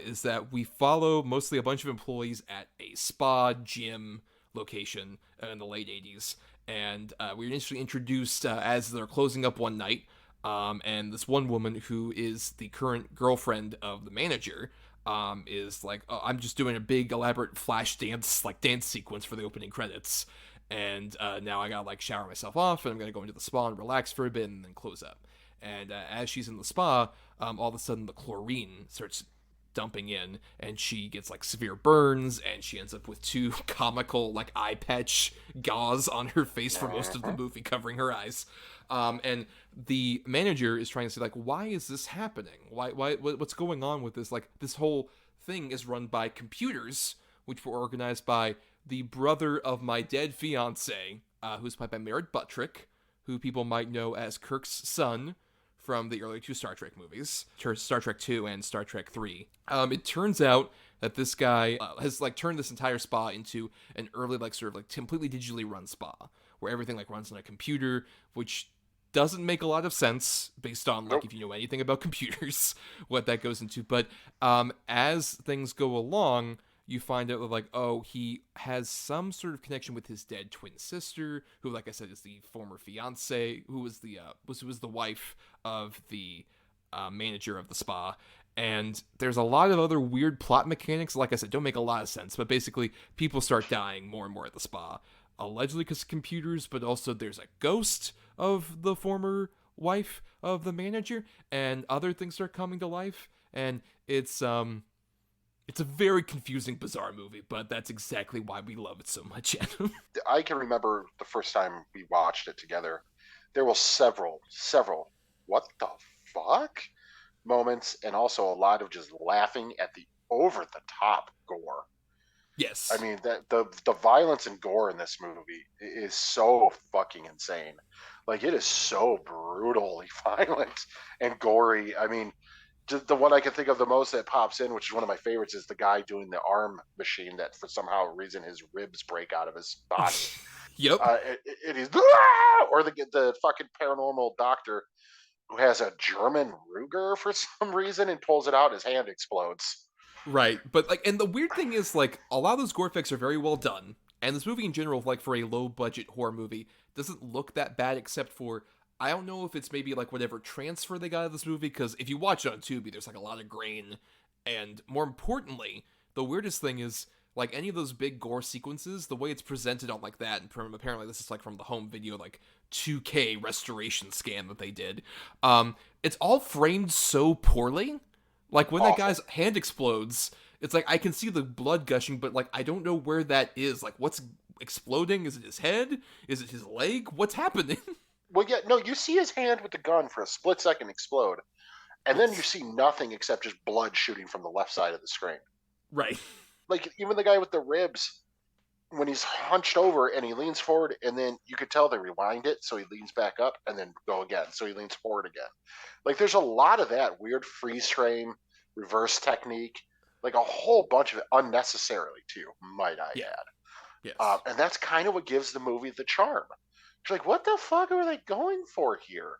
is that we follow mostly a bunch of employees at a spa gym location in the late 80s. And we were initially introduced as they're closing up one night. And this one woman who is the current girlfriend of the manager is like, oh, I'm just doing a big elaborate flash dance, like dance sequence for the opening credits. And now I gotta like shower myself off, and I'm gonna go into the spa and relax for a bit and then close up. And as she's in the spa, all of a sudden the chlorine starts dumping in, and she gets like severe burns, and she ends up with two comical like eye patch gauze on her face for most of the movie, covering her eyes. And the manager is trying to say, like, why is this happening? What's going on with this? Like, this whole thing is run by computers, which were organized by the brother of my dead fiance, who's played by Merritt Buttrick, who people might know as Kirk's son from the early two Star Trek movies, Star Trek 2 and Star Trek 3. It turns out that this guy has like turned this entire spa into an early like sort of like completely digitally run spa, where everything like runs on a computer, which doesn't make a lot of sense based on like if you know anything about computers, what that goes into. But as things go along, you find out that, like, oh, he has some sort of connection with his dead twin sister, who, like I said, is the former fiance, who was the wife of the manager of the spa. And there's a lot of other weird plot mechanics, like I said, don't make a lot of sense, but basically people start dying more and more at the spa, allegedly because of computers, but also there's a ghost of the former wife of the manager, and other things start coming to life, and it's a very confusing, bizarre movie, but that's exactly why we love it so much. I can remember the first time we watched it together, there were several what the fuck moments, and also a lot of just laughing at the over-the-top gore. Yes. I mean, the violence and gore in this movie is so fucking insane. Like, it is so brutally violent and gory. I mean, the one I can think of the most that pops in, which is one of my favorites, is the guy doing the arm machine that for somehow reason his ribs break out of his body. Yep. It is, or the fucking paranormal doctor who has a German Ruger for some reason and pulls it out, his hand explodes. Right, but like, and the weird thing is, like, a lot of those gore effects are very well done, and this movie in general, like, for a low-budget horror movie, doesn't look that bad, except for, I don't know if it's maybe, like, whatever transfer they got out of this movie, because if you watch it on Tubi, there's, like, a lot of grain, and more importantly, the weirdest thing is, like, any of those big gore sequences, the way it's presented on, like, that, and apparently this is, like, from the home video, like, 2K restoration scan that they did, it's all framed so poorly. Like, when that guy's hand explodes, it's like, I can see the blood gushing, but, like, I don't know where that is. Like, what's exploding? Is it his head? Is it his leg? What's happening? Well, yeah, no, you see his hand with the gun for a split second explode, and then you see nothing except just blood shooting from the left side of the screen. Right. Like, even the guy with the ribs, when he's hunched over and he leans forward, and then you could tell they rewind it, so he leans back up and then go again, so he leans forward again. Like, there's a lot of that weird freeze frame, reverse technique, like a whole bunch of it unnecessarily too, might I add. Yes. And that's kind of what gives the movie the charm. It's like, what the fuck are they going for here?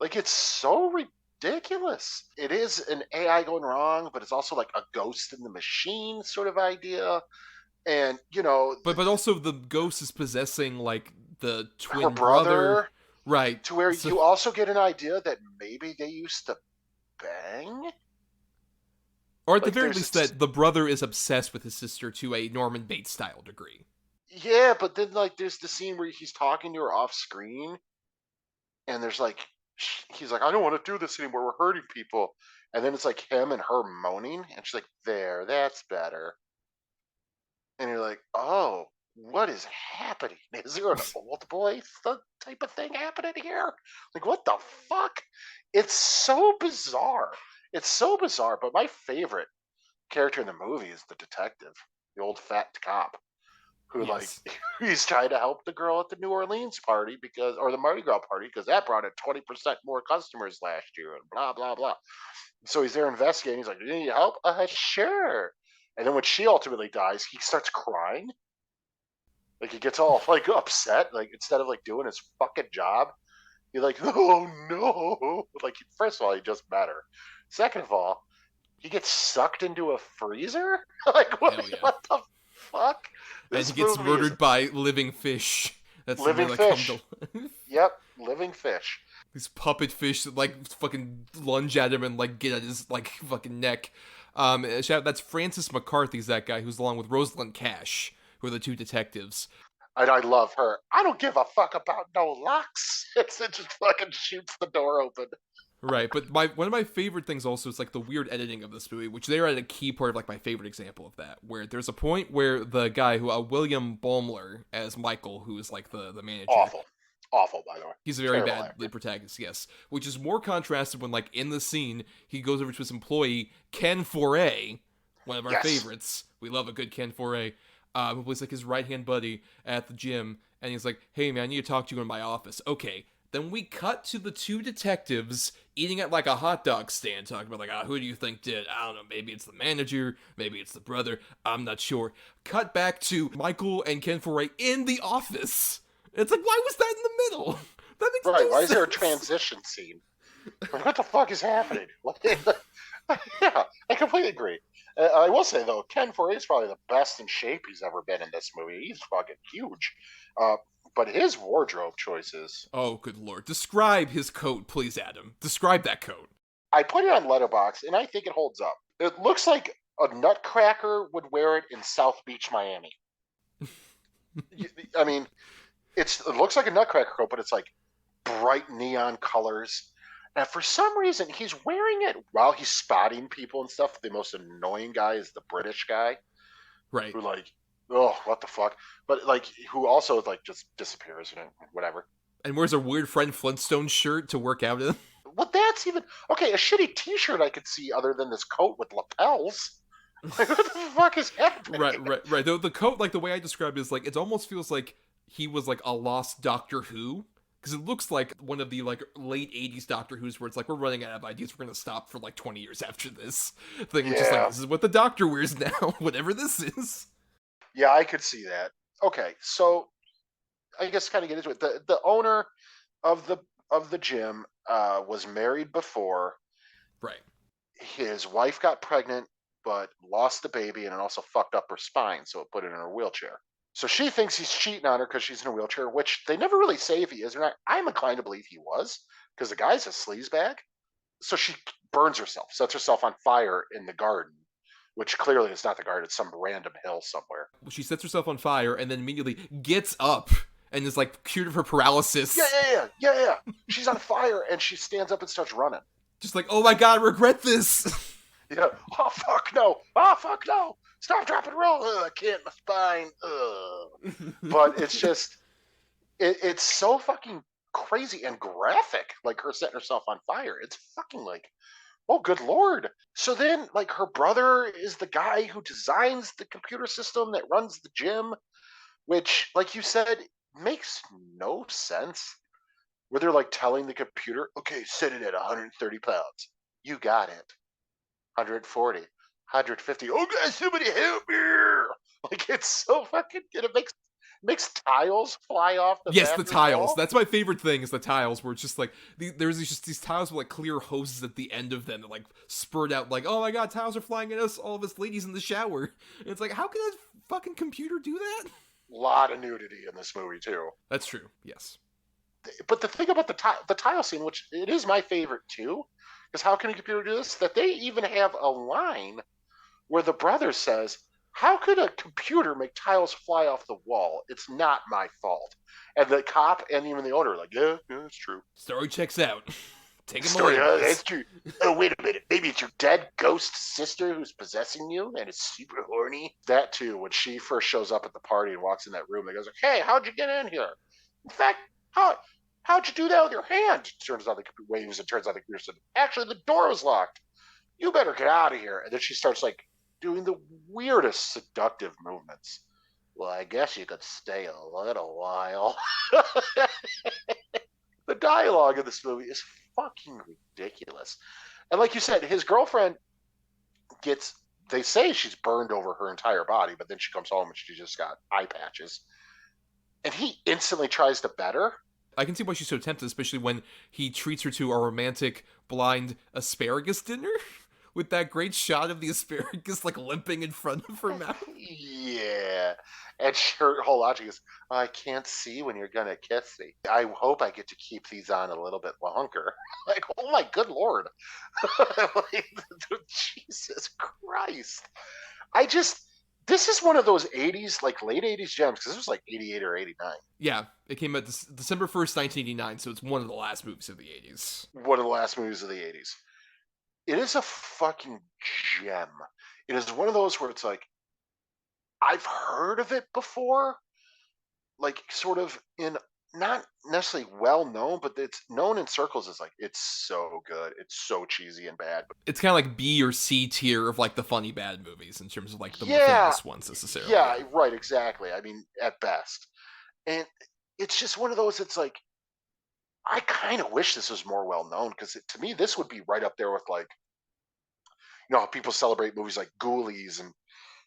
Like, it's so ridiculous. It is an AI going wrong, but it's also like a ghost in the machine sort of idea. And, you know... But also the ghost is possessing, like, the twin her brother. Right. To where you also get an idea that maybe they used to bang? Or at the very least that the brother is obsessed with his sister to a Norman Bates-style degree. Yeah, but then, like, there's the scene where he's talking to her off screen, and there's, like, he's like, I don't want to do this anymore, we're hurting people. And then it's, like, him and her moaning, and she's like, there, that's better. And you're like, oh, what is happening? Is there an old boy type of thing happening here? Like, what the fuck? It's so bizarre. It's so bizarre, but my favorite character in the movie is the detective, the old fat cop, who, like, he's trying to help the girl at the New Orleans party or the Mardi Gras party, because that brought in 20% more customers last year, and blah, blah, blah. So he's there investigating. He's like, you need help? Sure. And then when she ultimately dies, he starts crying. Like, he gets all, like, upset. Like, instead of, like, doing his fucking job, he's like, oh, no. Like, first of all, he just met her. Second of all, he gets sucked into a freezer? Like, what the fuck? And he gets murdered by living fish. That's living fish. Yep, living fish. These puppet fish that, like, fucking lunge at him and, like, get at his, like, fucking neck. That's Frances McCarthy's that guy, who's along with Rosalind Cash, who are the two detectives. And I love her. I don't give a fuck about no locks. It just fucking shoots the door open. Right, but one of my favorite things also is, like, the weird editing of this movie, which they're at a key part of, like, my favorite example of that, where there's a point where the guy William Baumler as Michael, who is, like, the manager. Awful, by the way. He's a very bad lead protagonist, yes. Which is more contrasted when, like, in the scene, he goes over to his employee, Ken Foree, one of our favorites. We love a good Ken Foree, who plays, like, his right-hand buddy at the gym, and he's like, hey, man, I need to talk to you in my office. Okay. Then we cut to the two detectives eating at, like, a hot dog stand, talking about, like, who do you think did? I don't know, maybe it's the manager, maybe it's the brother, I'm not sure. Cut back to Michael and Ken Foree in the office. It's like, why was that in the middle? That makes no sense. Why is there a transition scene? What the fuck is happening? Yeah, I completely agree. I will say though, Ken Foree is probably the best in shape he's ever been in this movie. He's fucking huge. Uh, but his wardrobe choices. Oh, good lord. Describe his coat, please, Adam. Describe that coat. I put it on Letterboxd, and I think it holds up. It looks like a nutcracker would wear it in South Beach, Miami. I mean, it looks like a nutcracker coat, but it's like bright neon colors. And for some reason, he's wearing it while he's spotting people and stuff. The most annoying guy is the British guy, Right. who like, oh, what the fuck? But like, who also like just disappears and whatever. And wears a weird Fred Flintstone shirt to work out in. Well, that's even okay. A shitty T-shirt I could see other than this coat with lapels. Like, what the fuck is happening? Right. The coat, like the way I described it, is like it almost feels like he was like a lost Doctor Who. Because it looks like one of the like late 80s Doctor Who's where it's like, we're running out of ideas, we're going to stop for like 20 years after this thing. It's just like, this is what the Doctor wears now, whatever this is. Yeah, I could see that. Okay, so I guess kind of get into it. The owner of the gym was married before. Right. His wife got pregnant, but lost the baby, and it also fucked up her spine, so it put her in her wheelchair. So she thinks he's cheating on her because she's in a wheelchair, which they never really say if he is or not. I'm inclined to believe he was, because the guy's a sleazebag. So she burns herself, sets herself on fire in the garden, which clearly is not the garden, it's some random hill somewhere. She sets herself on fire and then immediately gets up and is like cured of her paralysis. Yeah. She's on fire and she stands up and starts running. Just like, oh my god, I regret this. Yeah. Oh fuck no. Stop, drop, and roll. I can't, my spine. But it's just, it's so fucking crazy and graphic. Like her setting herself on fire. It's fucking like, oh good lord. So then, like, her brother is the guy who designs the computer system that runs the gym, which, like you said, makes no sense. Where they're like telling the computer, okay, set it at 130 pounds. You got it. 140, 150. Oh god, somebody help me! Like, it's so fucking good. It makes tiles fly off the Yes, the tiles. wall. That's my favorite thing is the tiles, where it's just like there's just these tiles with like clear hoses at the end of them that like spurt out like, oh my god, tiles are flying at us, all of us ladies in the shower. And it's like, how can a fucking computer do that? A lot of nudity in this movie too. That's true. Yes. But the thing about the tile scene, which it is my favorite too, is how can a computer do this? That they even have a line where the brother says, how could a computer make tiles fly off the wall? It's not my fault. And the cop and even the owner are like, yeah, it's true. Story checks out. Take him Story, away. that's true. Oh, wait a minute. Maybe it's your dead ghost sister who's possessing you and is super horny. That too, when she first shows up at the party and walks in that room, they goes like, hey, how'd you get in here? In fact, how'd you do that with your hand? It turns out the computer said, actually, the door was locked. You better get out of here. And then she starts like doing the weirdest seductive movements. Well, I guess you could stay a little while. The dialogue in this movie is fucking ridiculous. And like you said, his girlfriend they say she's burned over her entire body, but then she comes home and she just got eye patches. And he instantly tries to bet her. I can see why she's so tempted, especially when he treats her to a romantic blind asparagus dinner with that great shot of the asparagus like limping in front of her mouth. Yeah. And her whole logic is, I can't see when you're going to kiss me. I hope I get to keep these on a little bit longer. Like, oh my good lord. Like, Jesus Christ. This is one of those 80s, like late 80s gems, because this was like 88 or 89. Yeah, it came out December 1st, 1989, so it's one of the last movies of the 80s. One of the last movies of the 80s. It is a fucking gem. It is one of those where it's like, I've heard of it before, like sort of in not necessarily well known, but it's known in circles as like, it's so good. It's so cheesy and bad. It's kind of like B or C tier of like the funny bad movies in terms of like the more famous ones necessarily. Yeah, right, exactly. I mean, at best. And it's just one of those, it's like, I kind of wish this was more well known, because to me, this would be right up there with like, you know, how people celebrate movies like Ghoulies and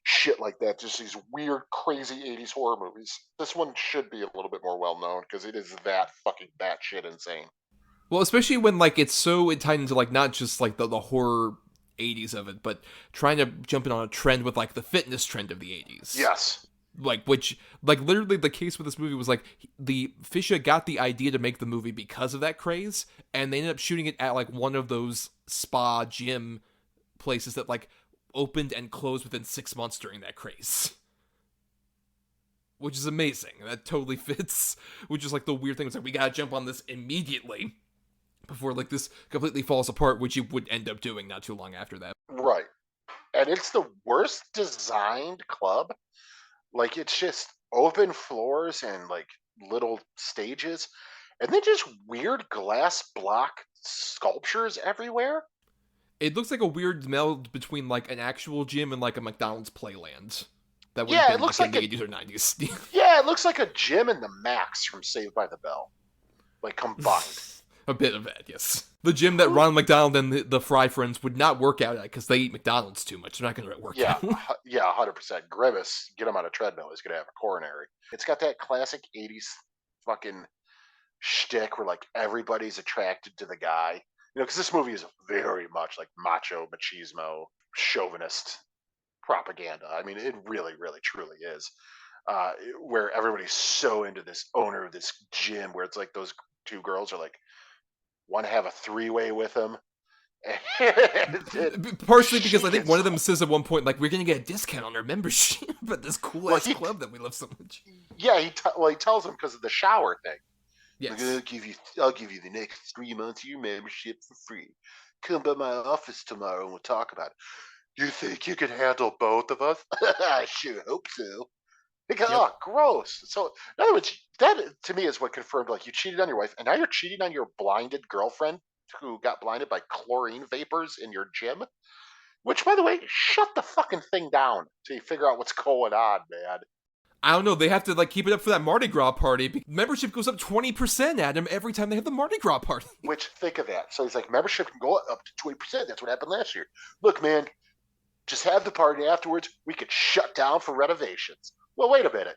shit like that, just these weird, crazy 80s horror movies. This one should be a little bit more well known because it is that fucking batshit insane. Well, especially when like it's so tied into like not just like the horror 80s of it, but trying to jump in on a trend with like the fitness trend of the 80s. Yes. Like, which, like, literally the case with this movie was, like, the Fisher got the idea to make the movie because of that craze, and they ended up shooting it at, like, one of those spa gym places that, like, opened and closed within 6 months during that craze. Which is amazing. That totally fits. Which is, like, the weird thing. It's like, we gotta jump on this immediately before, like, this completely falls apart, which you would end up doing not too long after that. Right. And it's the worst designed club. Like, it's just open floors and, like, little stages. And then just weird glass block sculptures everywhere. It looks like a weird meld between, like, an actual gym and, like, a McDonald's Playland. That would Yeah, have been, it looks like, in like the 80s or 90s. Yeah, it looks like a gym and the Max from Saved by the Bell. Like, combined. A bit of that, yes. The gym that Ronald McDonald and the Fry friends would not work out at because they eat McDonald's too much. They're not going to work out. Yeah, 100%. Grimace, get him on a treadmill. He's going to have a coronary. It's got that classic 80s fucking shtick where, like, everybody's attracted to the guy. You know, because this movie is very much like macho, machismo, chauvinist propaganda. I mean, it really, really, truly is. Where everybody's so into this owner of this gym where it's like those two girls are like, want to have a three-way with him. Partially because I think one of them says at one point, like, we're going to get a discount on our membership at this cool-ass club that we love so much. Yeah, he tells him because of the shower thing. Yes. Like, I'll give you the next 3 months of your membership for free. Come by my office tomorrow and we'll talk about it. You think you can handle both of us? I sure hope so. Because, oh, gross. So, in other words, that to me is what confirmed, like, you cheated on your wife, and now you're cheating on your blinded girlfriend who got blinded by chlorine vapors in your gym. Which, by the way, shut the fucking thing down till you figure out what's going on, man. I don't know. They have to, like, keep it up for that Mardi Gras party. Membership goes up 20%, Adam, every time they have the Mardi Gras party. Which, think of that. So he's like, membership can go up to 20%. That's what happened last year. Look, man, just have the party afterwards. We could shut down for renovations. Well, wait a minute.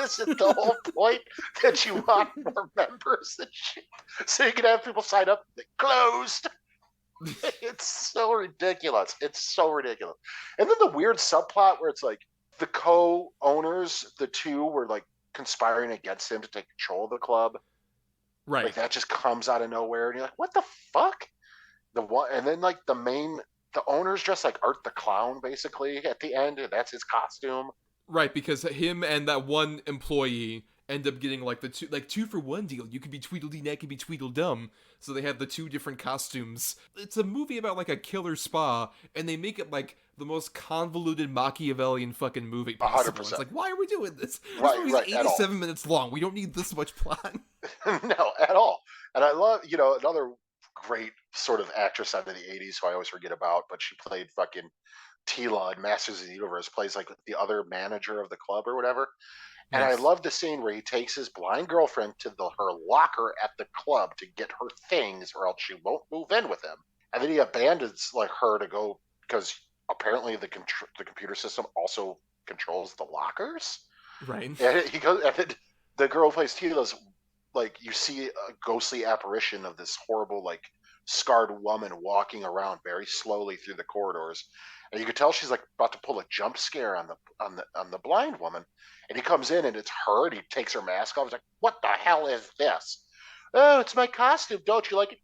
Isn't the whole point that you want more members and shit? So you can have people sign up that closed. It's so ridiculous. It's so ridiculous. And then the weird subplot where it's like the co-owners, the two were like conspiring against him to take control of the club. Right. Like that just comes out of nowhere. And you're like, what the fuck? And then like the owners dress like Art the Clown basically at the end. And that's his costume. Right, because him and that one employee end up getting like the two for one deal. You could be Tweedledee and I could be Tweedledum. So they have the two different costumes. It's a movie about like a killer spa, and they make it like the most convoluted Machiavellian fucking movie possible. 100%. It's like, why are we doing this? Right, This movie's right, 87 minutes long. We don't need this much plot. No, at all. And I love, another great sort of actress out of the 80s who I always forget about, but she played fucking Tila in Masters of the Universe, plays like the other manager of the club or whatever. And I love the scene where he takes his blind girlfriend to her locker at the club to get her things, or else she won't move in with him. And then he abandons like her to go because apparently the computer system also controls the lockers. Right. And he goes, and then the girl who plays Tila's like, you see a ghostly apparition of this horrible like scarred woman walking around very slowly through the corridors. And you could tell she's like about to pull a jump scare on the blind woman. And he comes in and it's her, and he takes her mask off. He's like, what the hell is this? Oh, it's my costume. Don't you like it?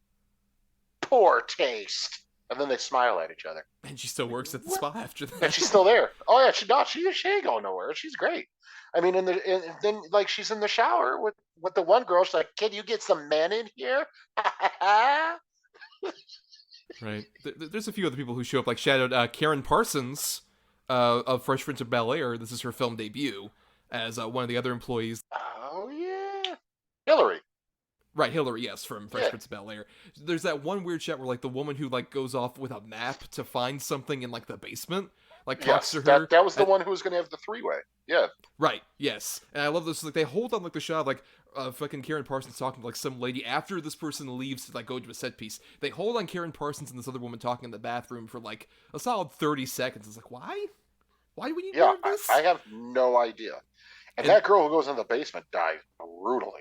Poor taste. And then they smile at each other. And she still works at the spa after that. And she's still there. Oh yeah, she ain't going nowhere. She's great. I mean, and then like she's in the shower with the one girl. She's like, can you get some men in here? Right. There's a few other people who show up, like shadowed Karen Parsons of Fresh Prince of Bel-Air. This is her film debut as one of the other employees. Oh, yeah. Hillary. Right, Hillary, yes, from Fresh Prince of Bel-Air. There's that one weird shot where, like, the woman who, like, goes off with a map to find something in, like, the basement, like, talks to her. That was the one who was going to have the three-way. Yeah. Right, yes. And I love this. Like, they hold on, like, the shot of, like, fucking Karen Parsons talking to, like, some lady after this person leaves to, like, go to a set piece. They hold on Karen Parsons and this other woman talking in the bathroom for, like, a solid 30 seconds. It's like, why? Why do we need to do this? I have no idea. And that girl who goes in the basement died brutally.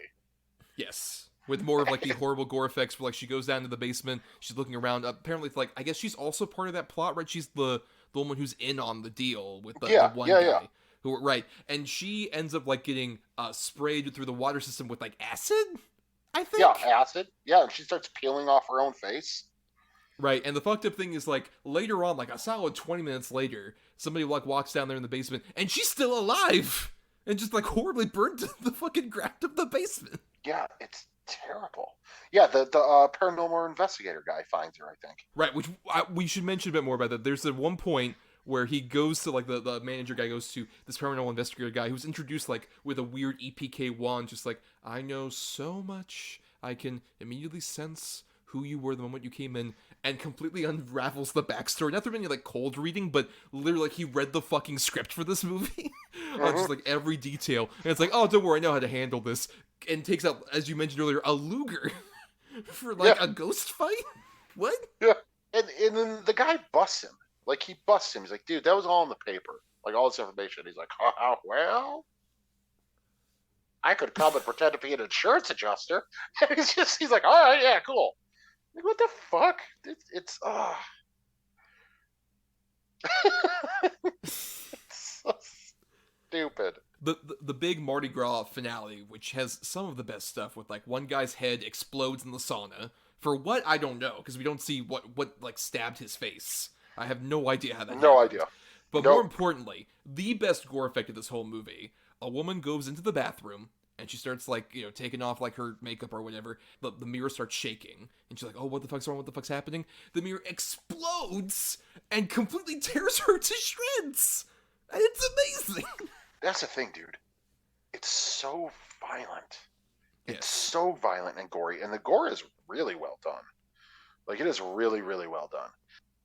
Yes. with more of like the horrible gore effects where like she goes down to the basement, she's looking around. Apparently, it's like I guess she's also part of that plot, right? She's the woman who's in on the deal with the one guy. Who, right, and she ends up like getting sprayed through the water system with like acid, I think. Yeah, acid. Yeah, and she starts peeling off her own face. Right, and the fucked up thing is like later on, like a solid 20 minutes later, somebody like walks down there in the basement, and she's still alive, and just like horribly burned to the fucking ground of the basement. Yeah, it's terrible. Yeah, the paranormal investigator guy finds her, I think. Right, which we should mention a bit more about that. There's the one point where he goes to, like, the manager guy goes to this paranormal investigator guy who's introduced, like, with a weird EPK wand, just like, I know so much, I can immediately sense who you were the moment you came in, and completely unravels the backstory. Not through any, like, cold reading, but literally, like, he read the fucking script for this movie. Just, like, every detail. And it's like, oh, don't worry, I know how to handle this. And takes out, as you mentioned earlier, a Luger for, like, a ghost fight? What? Yeah. And then the guy busts him. Like, he busts him. He's like, dude, that was all in the paper. Like, all this information. He's like, well, I could come and pretend to be an insurance adjuster. And he's like, all right, yeah, cool. Like, what the fuck? It's so stupid. The big Mardi Gras finale, which has some of the best stuff with, like, one guy's head explodes in the sauna. For what? I don't know, because we don't see what like, stabbed his face. I have no idea how that happened. No idea. But more importantly, the best gore effect of this whole movie, a woman goes into the bathroom, and she starts, like, you know, taking off, like, her makeup or whatever. The mirror starts shaking, and she's like, oh, what the fuck's wrong? What the fuck's happening? The mirror explodes and completely tears her to shreds. And it's amazing. That's the thing, dude. It's so violent. It's so violent and gory, and the gore is really well done. Like, it is really, really well done.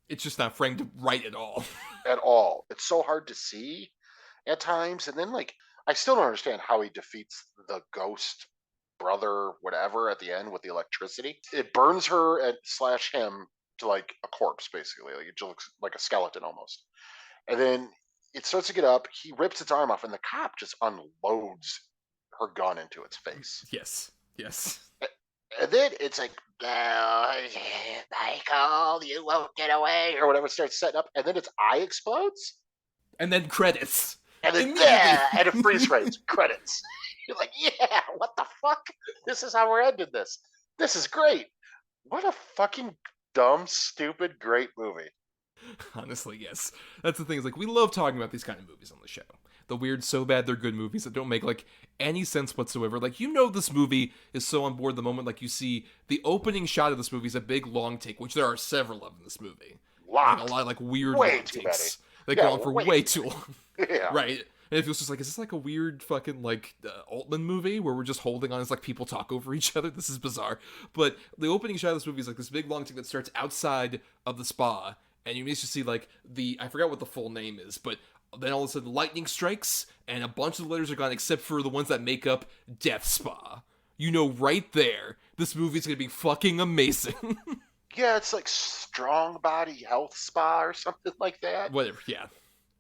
It's just not framed right at all. At all. It's so hard to see at times. And then, like, I still don't understand how he defeats the ghost brother, whatever, at the end with the electricity. It burns her and / him to, like, a corpse, basically. Like, it just looks like a skeleton almost. And then it starts to get up. He rips its arm off, and the cop just unloads her gun into its face. Yes. And then it's like, Michael, you won't get away, or whatever, starts setting up, and then its eye explodes. And then credits. And then, and it freeze frames, credits. You're like, yeah, what the fuck? This is how we're ending this. This is great. What a fucking dumb, stupid, great movie. Honestly, yes. That's the thing, is like, we love talking about these kind of movies on the show. The weird, so bad they're good movies that don't make, like, any sense whatsoever. Like, you know this movie is so on board the moment, like, you see the opening shot of this movie is a big long take, which there are several of in this movie. Like, a lot of, like, weird long takes. They go on for way too long. Yeah. Right? And it feels just like, is this like a weird fucking, like, Altman movie where we're just holding on as, like, people talk over each other? This is bizarre. But the opening shot of this movie is, like, this big long take that starts outside of the spa, and you need to see, like, I forgot what the full name is, but then all of a sudden lightning strikes, and a bunch of the letters are gone except for the ones that make up Death Spa. You know right there, this movie's gonna be fucking amazing. Yeah, it's like Strong Body Health Spa or something like that. Whatever, yeah.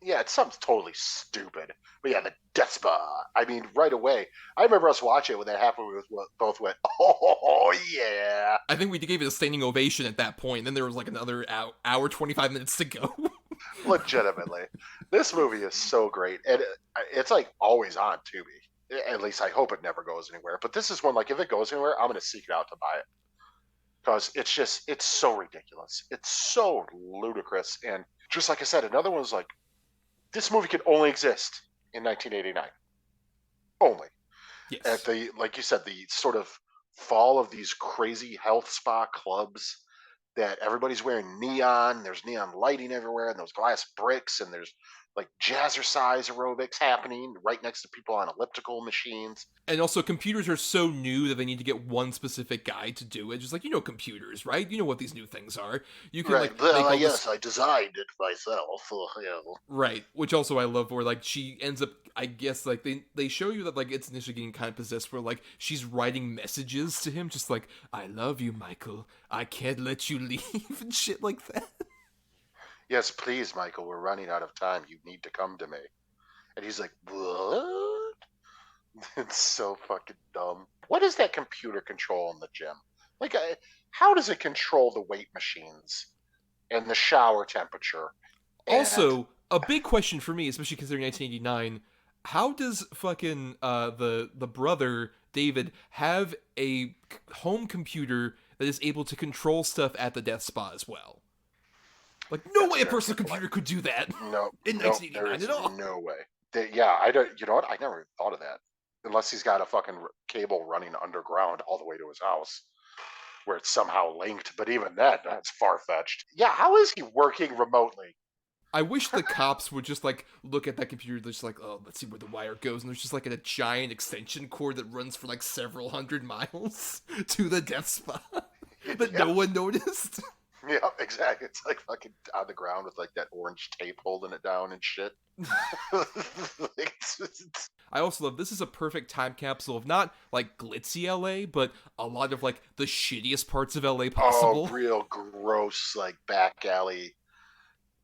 Yeah, it sounds totally stupid. But yeah, the Death Spa. I mean, right away. I remember us watching it when that happened. We both went, oh, yeah. I think we gave it a standing ovation at that point. Then there was like another hour 25 minutes to go. Legitimately. This movie is so great. And it's like always on Tubi. At least I hope it never goes anywhere. But this is one, like, if it goes anywhere, I'm going to seek it out to buy it. Because it's so ridiculous. It's so ludicrous. And just like I said, another one was like, this movie could only exist in 1989. Only. Yes. At the, like you said, the sort of fall of these crazy health spa clubs that everybody's wearing neon. There's neon lighting everywhere, and those glass bricks, and there's like jazzercise aerobics happening right next to people on elliptical machines. And also, computers are so new that they need to get one specific guy to do it. Just like, you know, computers, right? You know what these new things are. You can, right. like, Well, yes, I designed it myself. Right. Which also I love, where, like, she ends up, I guess, like, they show you that, like, it's initially getting kind of possessed, where, like, she's writing messages to him, just like, I love you, Michael. I can't let you leave, and shit like that. Yes, please, Michael, we're running out of time. You need to come to me. And he's like, what? It's so fucking dumb. What is that computer control in the gym? Like, how does it control the weight machines and the shower temperature? And Also, a big question for me, especially considering 1989, how does fucking the brother David have a home computer that is able to control stuff at the Death Spa as well? Like, no way a personal computer could do that. No, in no, 1989 there is at all. no way. Yeah, I don't. You know what? I never even thought of that. Unless he's got a fucking cable running underground all the way to his house, where it's somehow linked. But even that's far fetched. Yeah, how is he working remotely? I wish the cops would just like look at that computer. They're just like, oh, let's see where the wire goes, and there's just like a giant extension cord that runs for like several hundred miles to the Death Spa that no one noticed. Yeah, exactly. It's like fucking on the ground with like that orange tape holding it down and shit. I also love this is a perfect time capsule of not like glitzy LA, but a lot of like the shittiest parts of LA possible. Oh, real gross, like back alley,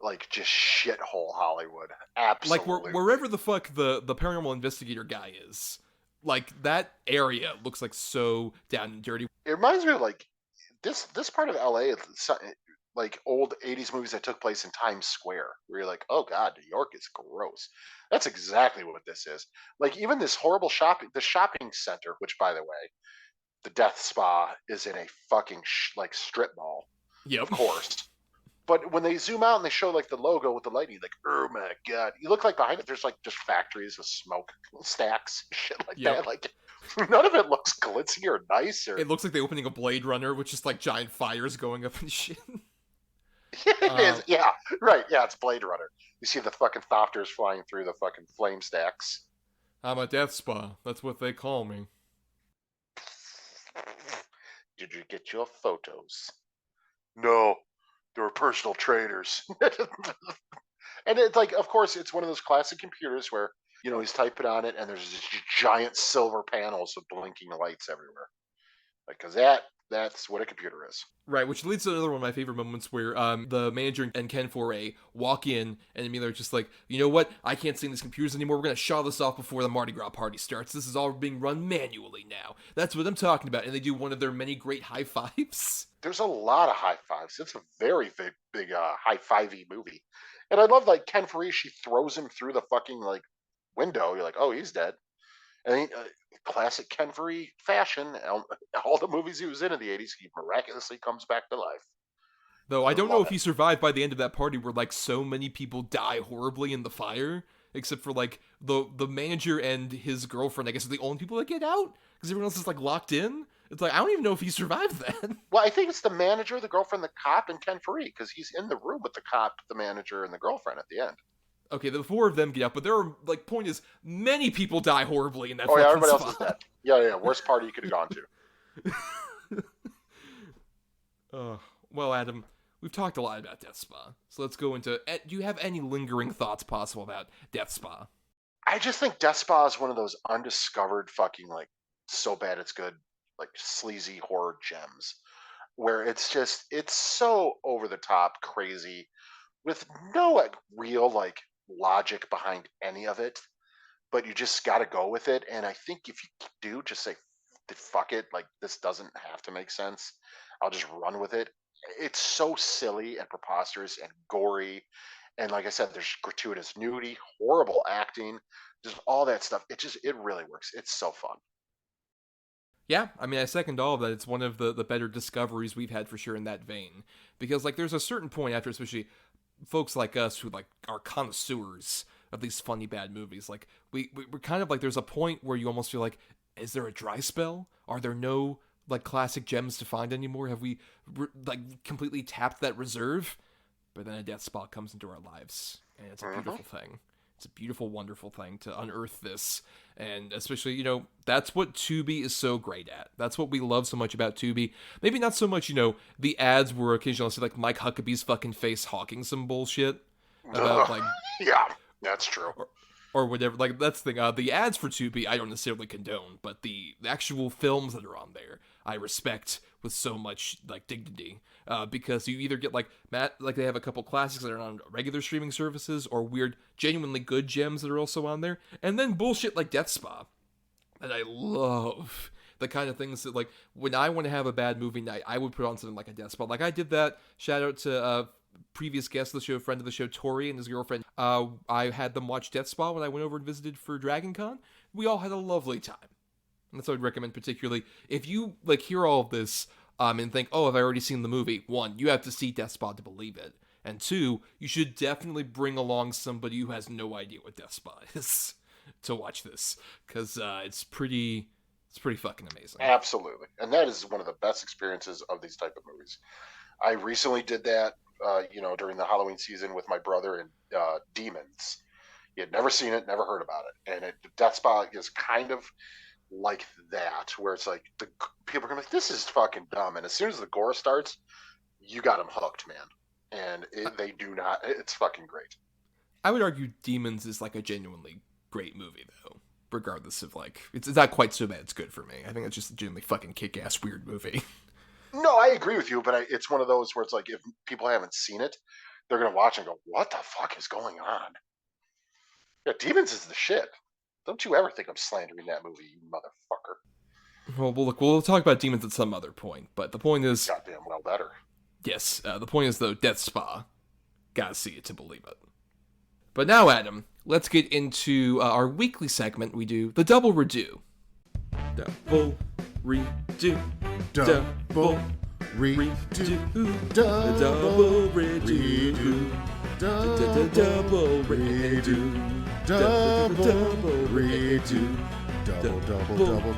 like just shithole Hollywood. Absolutely. Like wherever the fuck the paranormal investigator guy is, like that area looks like so down and dirty. It reminds me of like this part of LA, like old 80s movies that took place in Times Square, where you're like, oh God, New York is gross. That's exactly what this is. Like even this horrible the shopping center, which by the way, the Death Spa is in a fucking like strip mall. Yep. Of course. But when they zoom out and they show like the logo with the lighting, like, oh my God, you look like behind it, there's like just factories with smoke stacks, shit like that. Like none of it looks glitzy or nice. Or it looks like the opening of Blade Runner with just like giant fires going up and shit. It is. Yeah, right. Yeah, it's Blade Runner. You see the fucking Thopters flying through the fucking flame stacks. I'm a Death Spa. That's what they call me. Did you get your photos? No, they were personal trainers. And it's like, of course, it's one of those classic computers where, you know, he's typing on it and there's these giant silver panels with blinking lights everywhere. Like, because that's what a computer is. Right, which leads to another one of my favorite moments where the manager and Ken Foree walk in and immediately are just like, you know what? I can't stand these computers anymore. We're going to shut this off before the Mardi Gras party starts. This is all being run manually now. That's what I'm talking about. And they do one of their many great high fives. There's a lot of high fives. It's a very big high fivey movie. And I love like Ken Foree, she throws him through the fucking like window. You're like, oh, he's dead. And he, classic Ken Foree fashion. All the movies he was in the 80s, he miraculously comes back to life. Though I don't know if he survived by the end of that party where like so many people die horribly in the fire, except for like the manager and his girlfriend, I guess, are the only people that get out because everyone else is like locked in. It's like, I don't even know if he survived that. Well, I think it's the manager, the girlfriend, the cop, and Ken Foree, because he's in the room with the cop, the manager, and the girlfriend at the end. Okay, the four of them get out, but there are, like, point is, many people die horribly in that fucking spot. Everybody else is dead. Yeah, worst party you could have gone to. Well, Adam, we've talked a lot about Death Spa, so let's go into, do you have any lingering thoughts possible about Death Spa? I just think Death Spa is one of those undiscovered fucking, like, so bad it's good, like, sleazy horror gems, where it's so over the top crazy, with no, like, real, like, logic behind any of it, but you just got to go with it. And I think if you do, just say fuck it, like this doesn't have to make sense, I'll just run with it. It's so silly and preposterous and gory, and like I said, there's gratuitous nudity, horrible acting, just all that stuff. It really works. It's so fun. Yeah, I mean, I second all of that. It's one of the better discoveries we've had for sure in that vein, because like there's a certain point after, especially folks like us who like are connoisseurs of these funny bad movies, like we're kind of like, there's a point where you almost feel like, is there a dry spell? Are there no like classic gems to find anymore? Have we like completely tapped that reserve? But then a Death Spa comes into our lives, and it's a beautiful thing. It's a beautiful, wonderful thing to unearth this. And especially, you know, that's what Tubi is so great at. That's what we love so much about Tubi. Maybe not so much, you know, the ads were occasionally see like Mike Huckabee's fucking face hawking some bullshit about like... Yeah, that's true. Or whatever. Like, that's the thing. The ads for Tubi, I don't necessarily condone, but the actual films that are on there, I respect with so much, like, dignity. Because you either get, like, they have a couple classics that are on regular streaming services, or weird, genuinely good gems that are also on there, and then bullshit like Death Spa. And I love the kind of things that, like, when I want to have a bad movie night, I would put on something like a Death Spa. Like, I did that. Shout out to previous guest of the show, friend of the show, Tori, and his girlfriend. I had them watch Death Spa when I went over and visited for Dragon Con. We all had a lovely time. And that's what I'd recommend, particularly if you, like, hear all of this and think, oh, have I already seen the movie? One, you have to see Death Spa to believe it. And two, you should definitely bring along somebody who has no idea what Death Spa is to watch this, because it's pretty fucking amazing. Absolutely. And that is one of the best experiences of these type of movies. I recently did that, during the Halloween season with my brother in Demons. He had never seen it, never heard about it. And Death Spa is kind of like that, where it's like the people are going to be like, this is fucking dumb. And as soon as the gore starts, you got them hooked, man. And it's fucking great. I would argue Demons is like a genuinely great movie, though. Regardless of, like, it's not quite so bad it's good for me. I think it's just a genuinely fucking kick-ass weird movie. No, I agree with you, but it's one of those where it's like, if people haven't seen it, they're going to watch and go, what the fuck is going on? Yeah, Demons is the shit. Don't you ever think I'm slandering that movie, you motherfucker. Well, look, we'll talk about Demons at some other point, but the point is... Goddamn well better. Yes, the point is, though, Death Spa. Gotta see it to believe it. But now, Adam, let's get into our weekly segment. We do the Double Redo. Double Redo. Double Redo. Double Redo. Double Redo. Double Redo.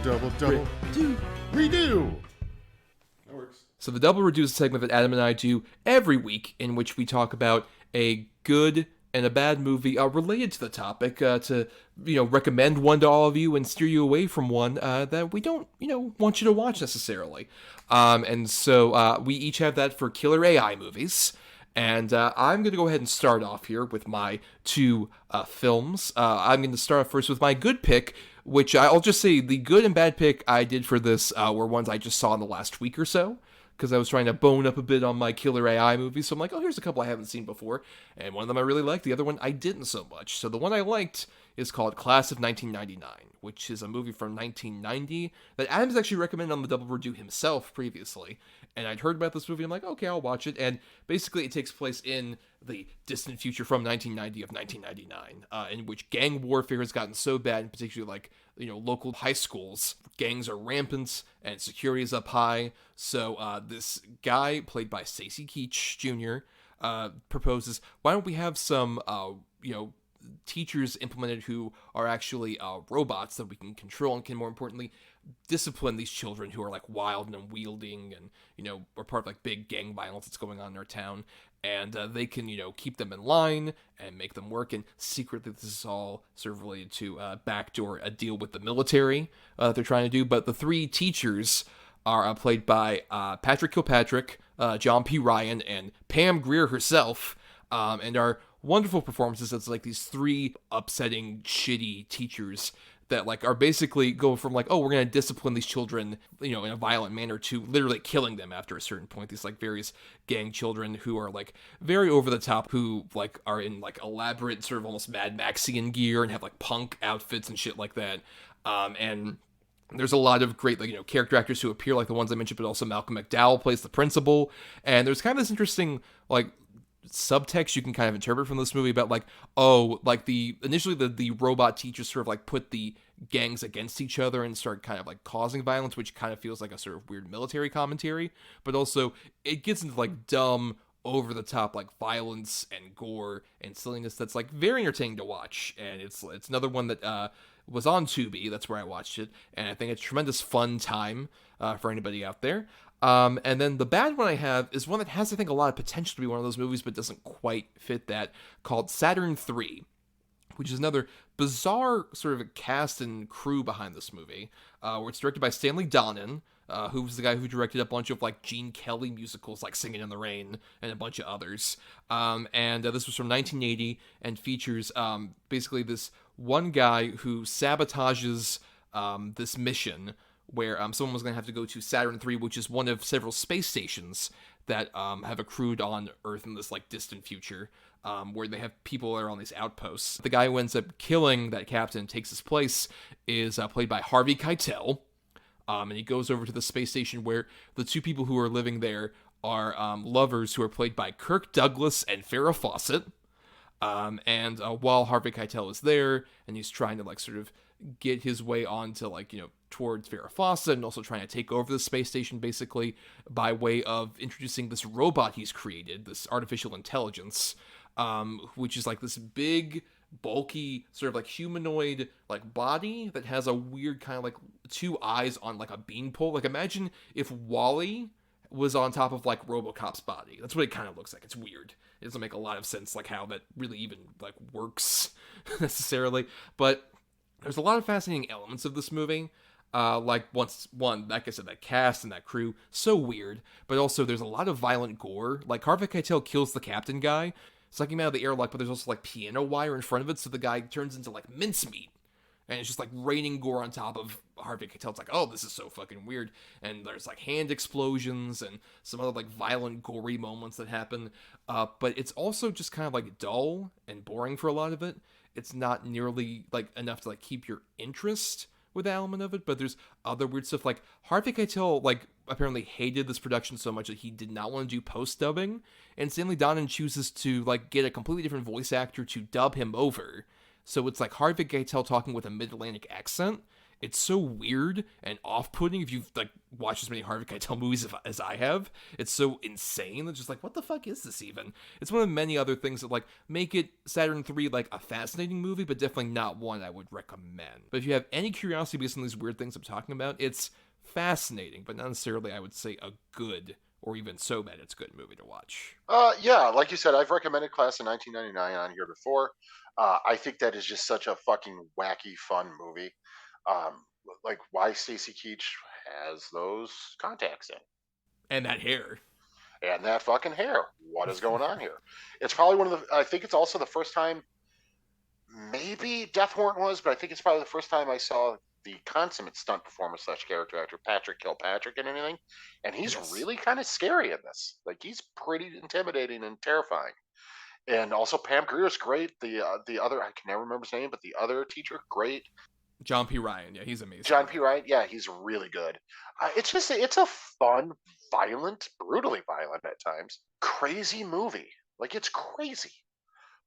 Double Redo. That works. So the Double Redo is a segment that Adam and I do every week, in which we talk about a good and a bad movie related to the topic, to recommend one to all of you and steer you away from one that we don't want you to watch necessarily. And so we each have that for killer AI movies. And I'm going to go ahead and start off here with my two films. I'm going to start off first with my good pick, which I'll just say the good and bad pick I did for this were ones I just saw in the last week or so, because I was trying to bone up a bit on my killer AI movies. So I'm like, oh, here's a couple I haven't seen before. And one of them I really liked, the other one I didn't so much. So the one I liked is called Class of 1999, which is a movie from 1990 that Adam's actually recommended on the Double Redo himself previously. And I'd heard about this movie. I'm like, okay, I'll watch it. And basically it takes place in the distant future from 1990 of 1999, in which gang warfare has gotten so bad, in particular, like, local high schools. Gangs are rampant and security is up high. So this guy, played by Stacy Keach Jr., proposes, why don't we have some, teachers implemented who are actually robots that we can control and can, more importantly, discipline these children who are, like, wild and unwielding and, are part of, like, big gang violence that's going on in our town. And they can, keep them in line and make them work. And secretly, this is all sort of related to backdoor a deal with the military they're trying to do. But the three teachers are played by Patrick Kilpatrick, John P. Ryan, and Pam Grier herself, and are wonderful performances. It's like these three upsetting, shitty teachers that, like, are basically going from, like, oh, we're going to discipline these children, in a violent manner, to literally killing them after a certain point. These, like, various gang children who are, like, very over the top, who, like, are in, like, elaborate sort of almost Mad Maxian gear and have, like, punk outfits and shit like that. And there's a lot of great, like, character actors who appear, like the ones I mentioned, but also Malcolm McDowell plays the principal. And there's kind of this interesting, like, subtext you can kind of interpret from this movie about, like, oh, like, initially the robot teachers sort of, like, put the gangs against each other and start kind of, like, causing violence, which kind of feels like a sort of weird military commentary, but also it gets into, like, dumb, over the top, like, violence and gore and silliness that's, like, very entertaining to watch. And it's another one that was on Tubi. That's where I watched it, and I think it's a tremendous fun time for anybody out there. And then the bad one I have is one that has, I think, a lot of potential to be one of those movies, but doesn't quite fit that, called Saturn III, which is another bizarre sort of cast and crew behind this movie, where it's directed by Stanley Donen, who was the guy who directed a bunch of, like, Gene Kelly musicals, like Singing in the Rain, and a bunch of others. And this was from 1980, and features basically this one guy who sabotages this mission where someone was going to have to go to Saturn III, which is one of several space stations that have accrued on Earth in this like distant future, where they have people that are on these outposts. The guy who ends up killing that captain and takes his place is played by Harvey Keitel, and he goes over to the space station where the two people who are living there are lovers who are played by Kirk Douglas and Farrah Fawcett. And while Harvey Keitel is there, and he's trying to like sort of get his way onto like, you know, towards Farrah Fawcett, and also trying to take over the space station basically by way of introducing this robot he's created, this artificial intelligence, which is like this big, bulky, sort of like humanoid like body that has a weird kind of like two eyes on like a beanpole. Like imagine if Wall-E was on top of like RoboCop's body. That's what it kind of looks like. It's weird. It doesn't make a lot of sense like how that really even like works necessarily. But there's a lot of fascinating elements of this movie. Like like I said, that cast and that crew, so weird. But also there's a lot of violent gore. Like Harvey Keitel kills the captain guy, sucking him out of the airlock, but there's also like piano wire in front of it, so the guy turns into like mincemeat. And it's just like raining gore on top of Harvey Keitel. It's like, oh, this is so fucking weird. And there's like hand explosions and some other like violent, gory moments that happen. But it's also just kind of like dull and boring for a lot of it. It's not nearly like enough to like keep your interest with the element of it. But there's other weird stuff. Like Harvey Keitel like apparently hated this production so much that he did not want to do post dubbing. And Stanley Donen chooses to like get a completely different voice actor to dub him over. So it's like Harvey Keitel talking with a mid-Atlantic accent. It's so weird and off-putting if you've like watched as many Harvey Keitel movies as I have. It's so insane. It's just like, what the fuck is this even? It's one of many other things that like make it Saturn III like a fascinating movie, but definitely not one I would recommend. But if you have any curiosity based on these weird things I'm talking about, it's fascinating, but not necessarily, I would say, a good or even so bad it's a good movie to watch. Yeah, like you said, I've recommended Class of 1999 on here before. I think that is just such a fucking wacky, fun movie. Um, like why Stacy Keach has those contacts in. And that hair. And that fucking hair. What is going on here? It's probably one of the, I think it's also the first time, maybe Death Warrant was, but I think it's probably the first time I saw the consummate stunt performer / character actor Patrick Kilpatrick in anything. And he's really kind of scary in this. Like he's pretty intimidating and terrifying. And also Pam Greer's great. The other, I can never remember his name, but the other teacher, great. John P. Ryan, yeah, he's amazing. John P. Ryan, yeah, he's really good. It's a fun, violent, brutally violent at times, crazy movie. Like it's crazy,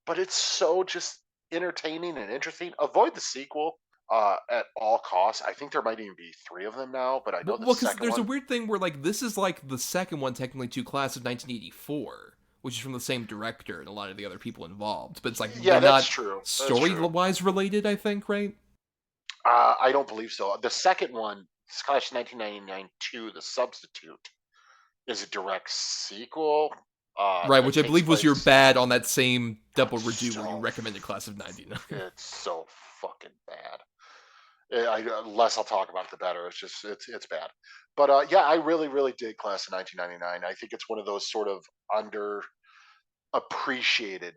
but it's so just entertaining and interesting. Avoid the sequel at all costs. I think there might even be 3 of them now, but I know because there's a weird thing where like this is like the second one technically to Class of 1984. Which is from the same director and a lot of the other people involved. But it's like, yeah, they're not true. story-wise related, I think, right? I don't believe so. The second one, Class 1999 2, The Substitute, is a direct sequel. Right, which I believe was your bad on that same double review where you recommended Class of 99. It's so fucking bad. Less I'll talk about it, the better. It's just, it's bad. But yeah, I really, really dig Class of 1999. I think it's one of those sort of underappreciated,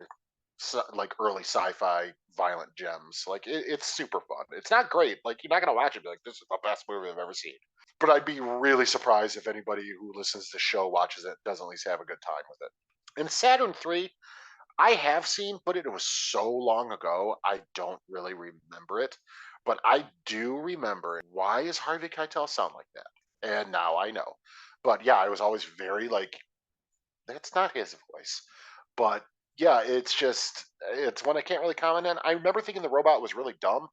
like early sci-fi violent gems. Like it's super fun. It's not great. Like you're not gonna watch it and be like, this is the best movie I've ever seen. But I'd be really surprised if anybody who listens to the show watches it doesn't at least have a good time with it. And Saturn III, I have seen, but it was so long ago, I don't really remember it. But I do remember it. Why is Harvey Keitel sound like that? And now I know. But yeah, I was always very like, that's not his voice. But yeah, it's one I can't really comment on. I remember thinking the robot was really dumb.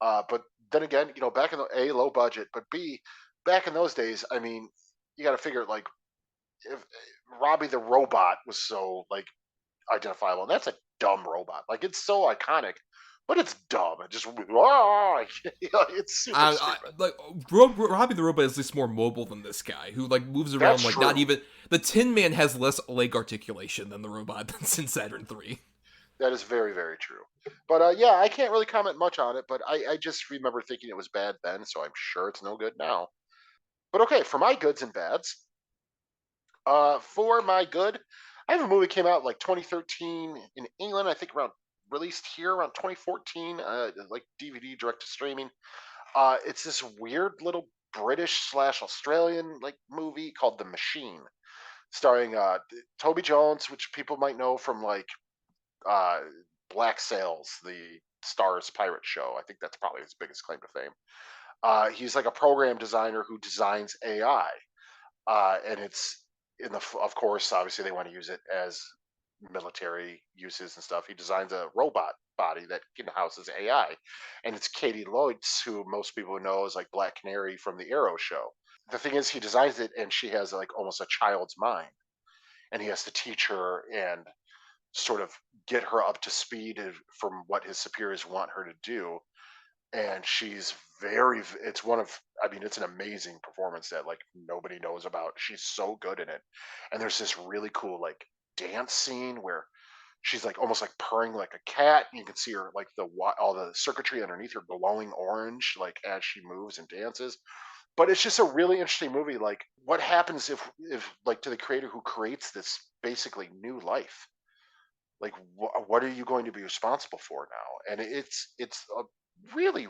But then again, back in the A, low budget, but B, back in those days, I mean, you got to figure like if Robbie the robot was so like identifiable, and that's a dumb robot. Like it's so iconic, but it's dumb. It just it's super stupid. Like Robbie the robot is at least more mobile than this guy, who like moves around. That's like true. Not even the Tin Man has less leg articulation than the robot that's in Saturn III. That is very, very true. But yeah, I can't really comment much on it. But I just remember thinking it was bad then, so I'm sure it's no good now. But okay, for my goods and bads. For my good, I have a movie came out like 2013 in England. I think released here around 2014, like DVD direct to streaming. It's this weird little British/Australian like movie called The Machine, starring Toby Jones, which people might know from like uh, Black Sails, the Stars pirate show. I think that's probably his biggest claim to fame. He's like a program designer who designs AI, and it's of course, obviously they want to use it as military uses and stuff. He designs a robot body that can houses AI, and it's Katie Lloyd's, who most people know as like Black Canary from the Arrow show. The thing is, he designs it, and she has like almost a child's mind, and he has to teach her and sort of get her up to speed from what his superiors want her to do. And she's it's one of, I mean, it's an amazing performance that like nobody knows about. She's so good in it. And there's this really cool like dance scene where she's like almost like purring like a cat. You can see her like all the circuitry underneath her glowing orange like as she moves and dances. But it's just a really interesting movie. Like, what happens if like to the creator who creates this basically new life? Like, what are you going to be responsible for now? And it's a really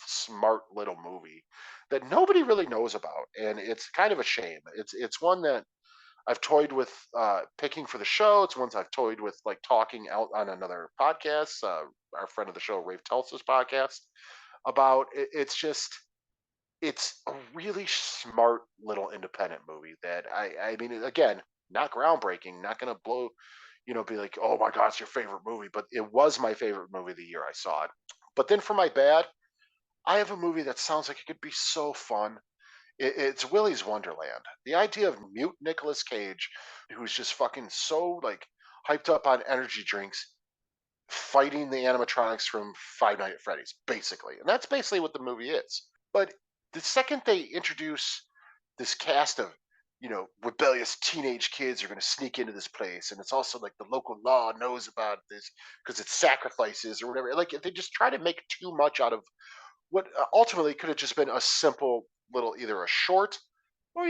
smart little movie that nobody really knows about, and it's kind of a shame. It's one that I've toyed with picking for the show. It's ones I've toyed with like talking out on another podcast, our friend of the show, Rafe Telsa's podcast, about. It's a really smart little independent movie that I mean, again, not groundbreaking, not going to blow, be like, oh my God, it's your favorite movie, but it was my favorite movie the year I saw it. But then for my bad, I have a movie that sounds like it could be so fun. It's Willy's Wonderland. The idea of mute Nicolas Cage, who's just fucking so like hyped up on energy drinks, fighting the animatronics from Five Nights at Freddy's, basically. And that's basically what the movie is. But the second they introduce this cast of, rebellious teenage kids are going to sneak into this place, and it's also like the local law knows about this because it's sacrifices or whatever. Like, they just try to make too much out of what ultimately could have just been a simple little, either a short or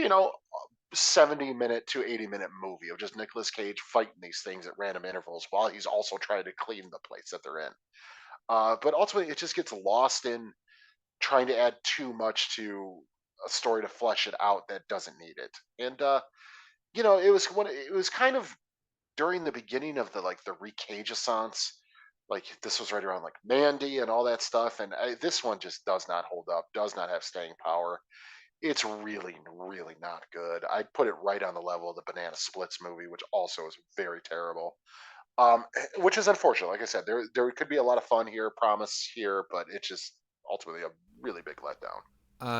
70-minute to 80-minute movie of just Nicolas Cage fighting these things at random intervals while he's also trying to clean the place that they're in. But ultimately, it just gets lost in trying to add too much to a story to flesh it out that doesn't need it. And it was kind of during the beginning of the Recage-assance. Like, this was right around like Mandy and all that stuff, and this one just does not hold up, does not have staying power. It's really not good. I'd put it right on the level of the Banana Splits movie, which also is very terrible. Which is unfortunate. Like I said, there could be a lot of fun here, promise here, but it's just ultimately a really big letdown.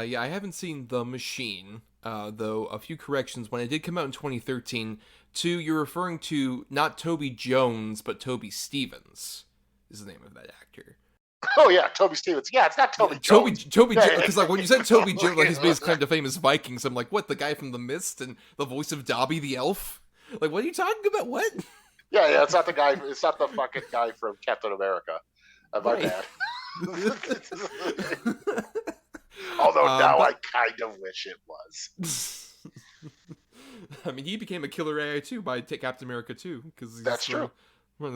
Yeah, I haven't seen The Machine, though a few corrections. When it did come out in 2013, you're referring to not Toby Jones, but Toby Stevens is the name of that actor. Oh yeah, Toby Stevens. Yeah, it's not Toby Jones. Toby Jones, because like when you said Toby Jones, like his biggest claim to fame is Vikings. I'm like, what? The guy from The Mist and the voice of Dobby the Elf? Like, what are you talking about? What? Yeah, it's not the guy. It's not the fucking guy from Captain America. My bad. Although now I kind of wish it was. I mean, he became a killer AI too by Captain America too, because that's true.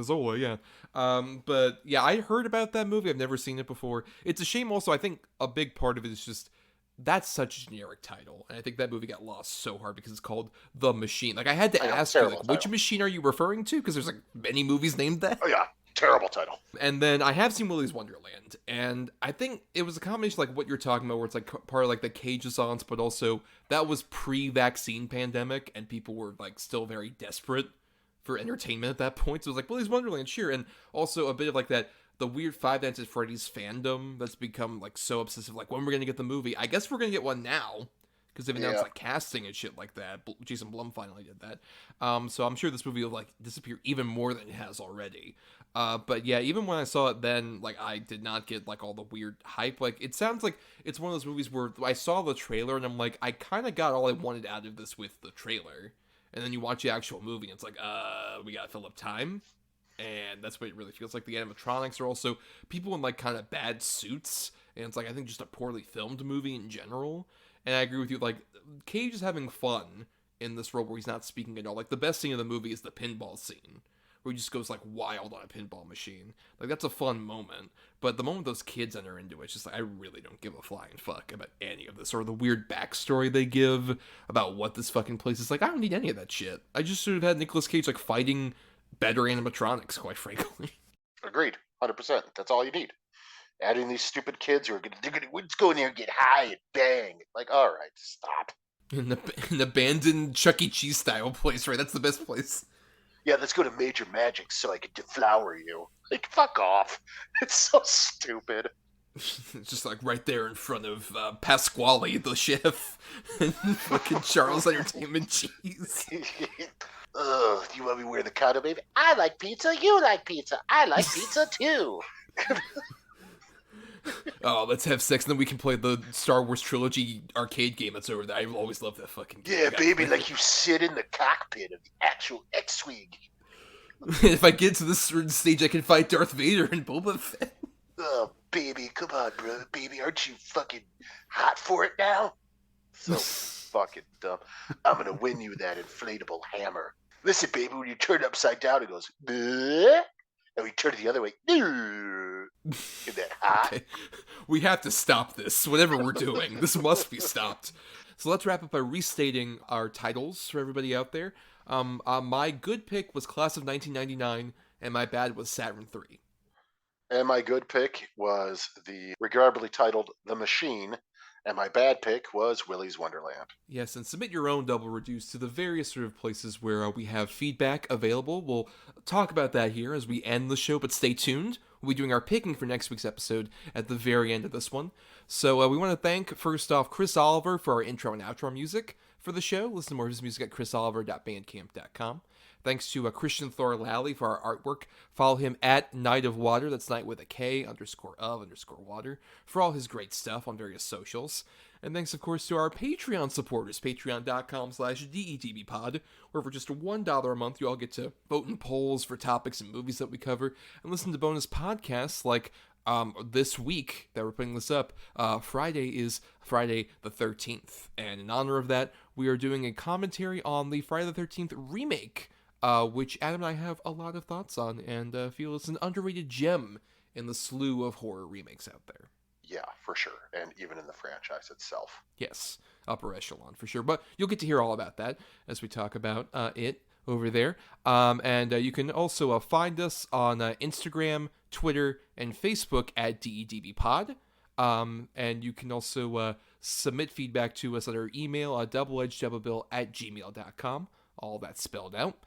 Zola, yeah. But yeah, I heard about that movie. I've never seen it before. It's a shame. Also, I think a big part of it is just that's such a generic title, and I think that movie got lost so hard because it's called The Machine. Like, I had to ask you, like, which machine are you referring to? Because there's like many movies named that. Oh yeah. Terrible title. And then I have seen Willy's Wonderland, and I think it was a combination like what you're talking about, where it's like part of like the Cage-assance, but also that was pre-vaccine pandemic, and people were like still very desperate for entertainment at that point. So it was like Willy's Wonderland, sure, and also a bit of like that the weird Five Nights at Freddy's fandom that's become like so obsessive. Like, when we're gonna get the movie? I guess we're gonna get one now. Because they've announced like casting and shit like that. Jason Blum finally did that. So I'm sure this movie will like disappear even more than it has already. But yeah, even when I saw it then, like, I did not get like all the weird hype. Like, it sounds like it's one of those movies where I saw the trailer and I'm like, I kind of got all I wanted out of this with the trailer. And then you watch the actual movie and it's like, we gotta fill up time. And that's what it really feels like. The animatronics are also people in like kind of bad suits. And it's like, I think just a poorly filmed movie in general. And I agree with you, like, Cage is having fun in this role where he's not speaking at all. Like, the best scene of the movie is the pinball scene, where he just goes like wild on a pinball machine. Like that's a fun moment. But the moment those kids enter into it, it's just like I really don't give a flying fuck about any of this, or the weird backstory they give about what this fucking place is like. I don't need any of that shit. I just should have had Nicolas Cage like fighting better animatronics, quite frankly. Agreed, 100%. That's all you need. Adding these stupid kids who are let's go in there and get high and bang. Like, all right, stop. An abandoned Chuck E. Cheese style place, right? That's the best place. Yeah, let's go to Major Magic so I can deflower you. Like, fuck off. It's so stupid. It's just like right there in front of Pasquale, the chef, and fucking Charles Entertainment Cheese. Ugh, do you want me to wear the condom, baby? I like pizza, you like pizza. I like pizza too. Oh, let's have sex, and then we can play the Star Wars trilogy arcade game that's over there. I've always loved that fucking game. Yeah, baby, like you sit in the cockpit of the actual X-Wing. If I get to this certain stage, I can fight Darth Vader and Boba Fett. Oh, baby, come on, bro. Baby, aren't you fucking hot for it now? So fucking dumb. I'm gonna win you that inflatable hammer. Listen, baby, when you turn it upside down, it goes, bleh, and we turn it the other way. Isn't that hot? Okay. We have to stop this. Whatever we're doing, this must be stopped. So let's wrap up by restating our titles for everybody out there. My good pick was Class of 1999, and my bad was Saturn III. And my good pick was the regrettably titled The Machine, and my bad pick was Willy's Wonderland. Yes, and submit your own double reduce to the various sort of places where we have feedback available. We'll talk about that here as we end the show, but stay tuned. We'll be doing our picking for next week's episode at the very end of this one. So we want to thank, first off, Chris Oliver for our intro and outro music for the show. Listen to more of his music at chrisoliver.bandcamp.com. Thanks to Christian Thor Lally for our artwork. Follow him at Night of Water, that's night with a K, _of_water, for all his great stuff on various socials. And thanks, of course, to our Patreon supporters, patreon.com/DETBpod, where for just $1 a month, you all get to vote in polls for topics and movies that we cover, and listen to bonus podcasts like this week that we're putting this up. Friday is Friday the 13th, and in honor of that, we are doing a commentary on the Friday the 13th remake, which Adam and I have a lot of thoughts on, and feel it's an underrated gem in the slew of horror remakes out there. Yeah, for sure. And even in the franchise itself. Yes, upper echelon for sure. But you'll get to hear all about that as we talk about it over there. And you can also find us on Instagram, Twitter, and Facebook at DEDBpod. And you can also submit feedback to us on our email, doubleedgedoublebill@gmail.com. All that's spelled out.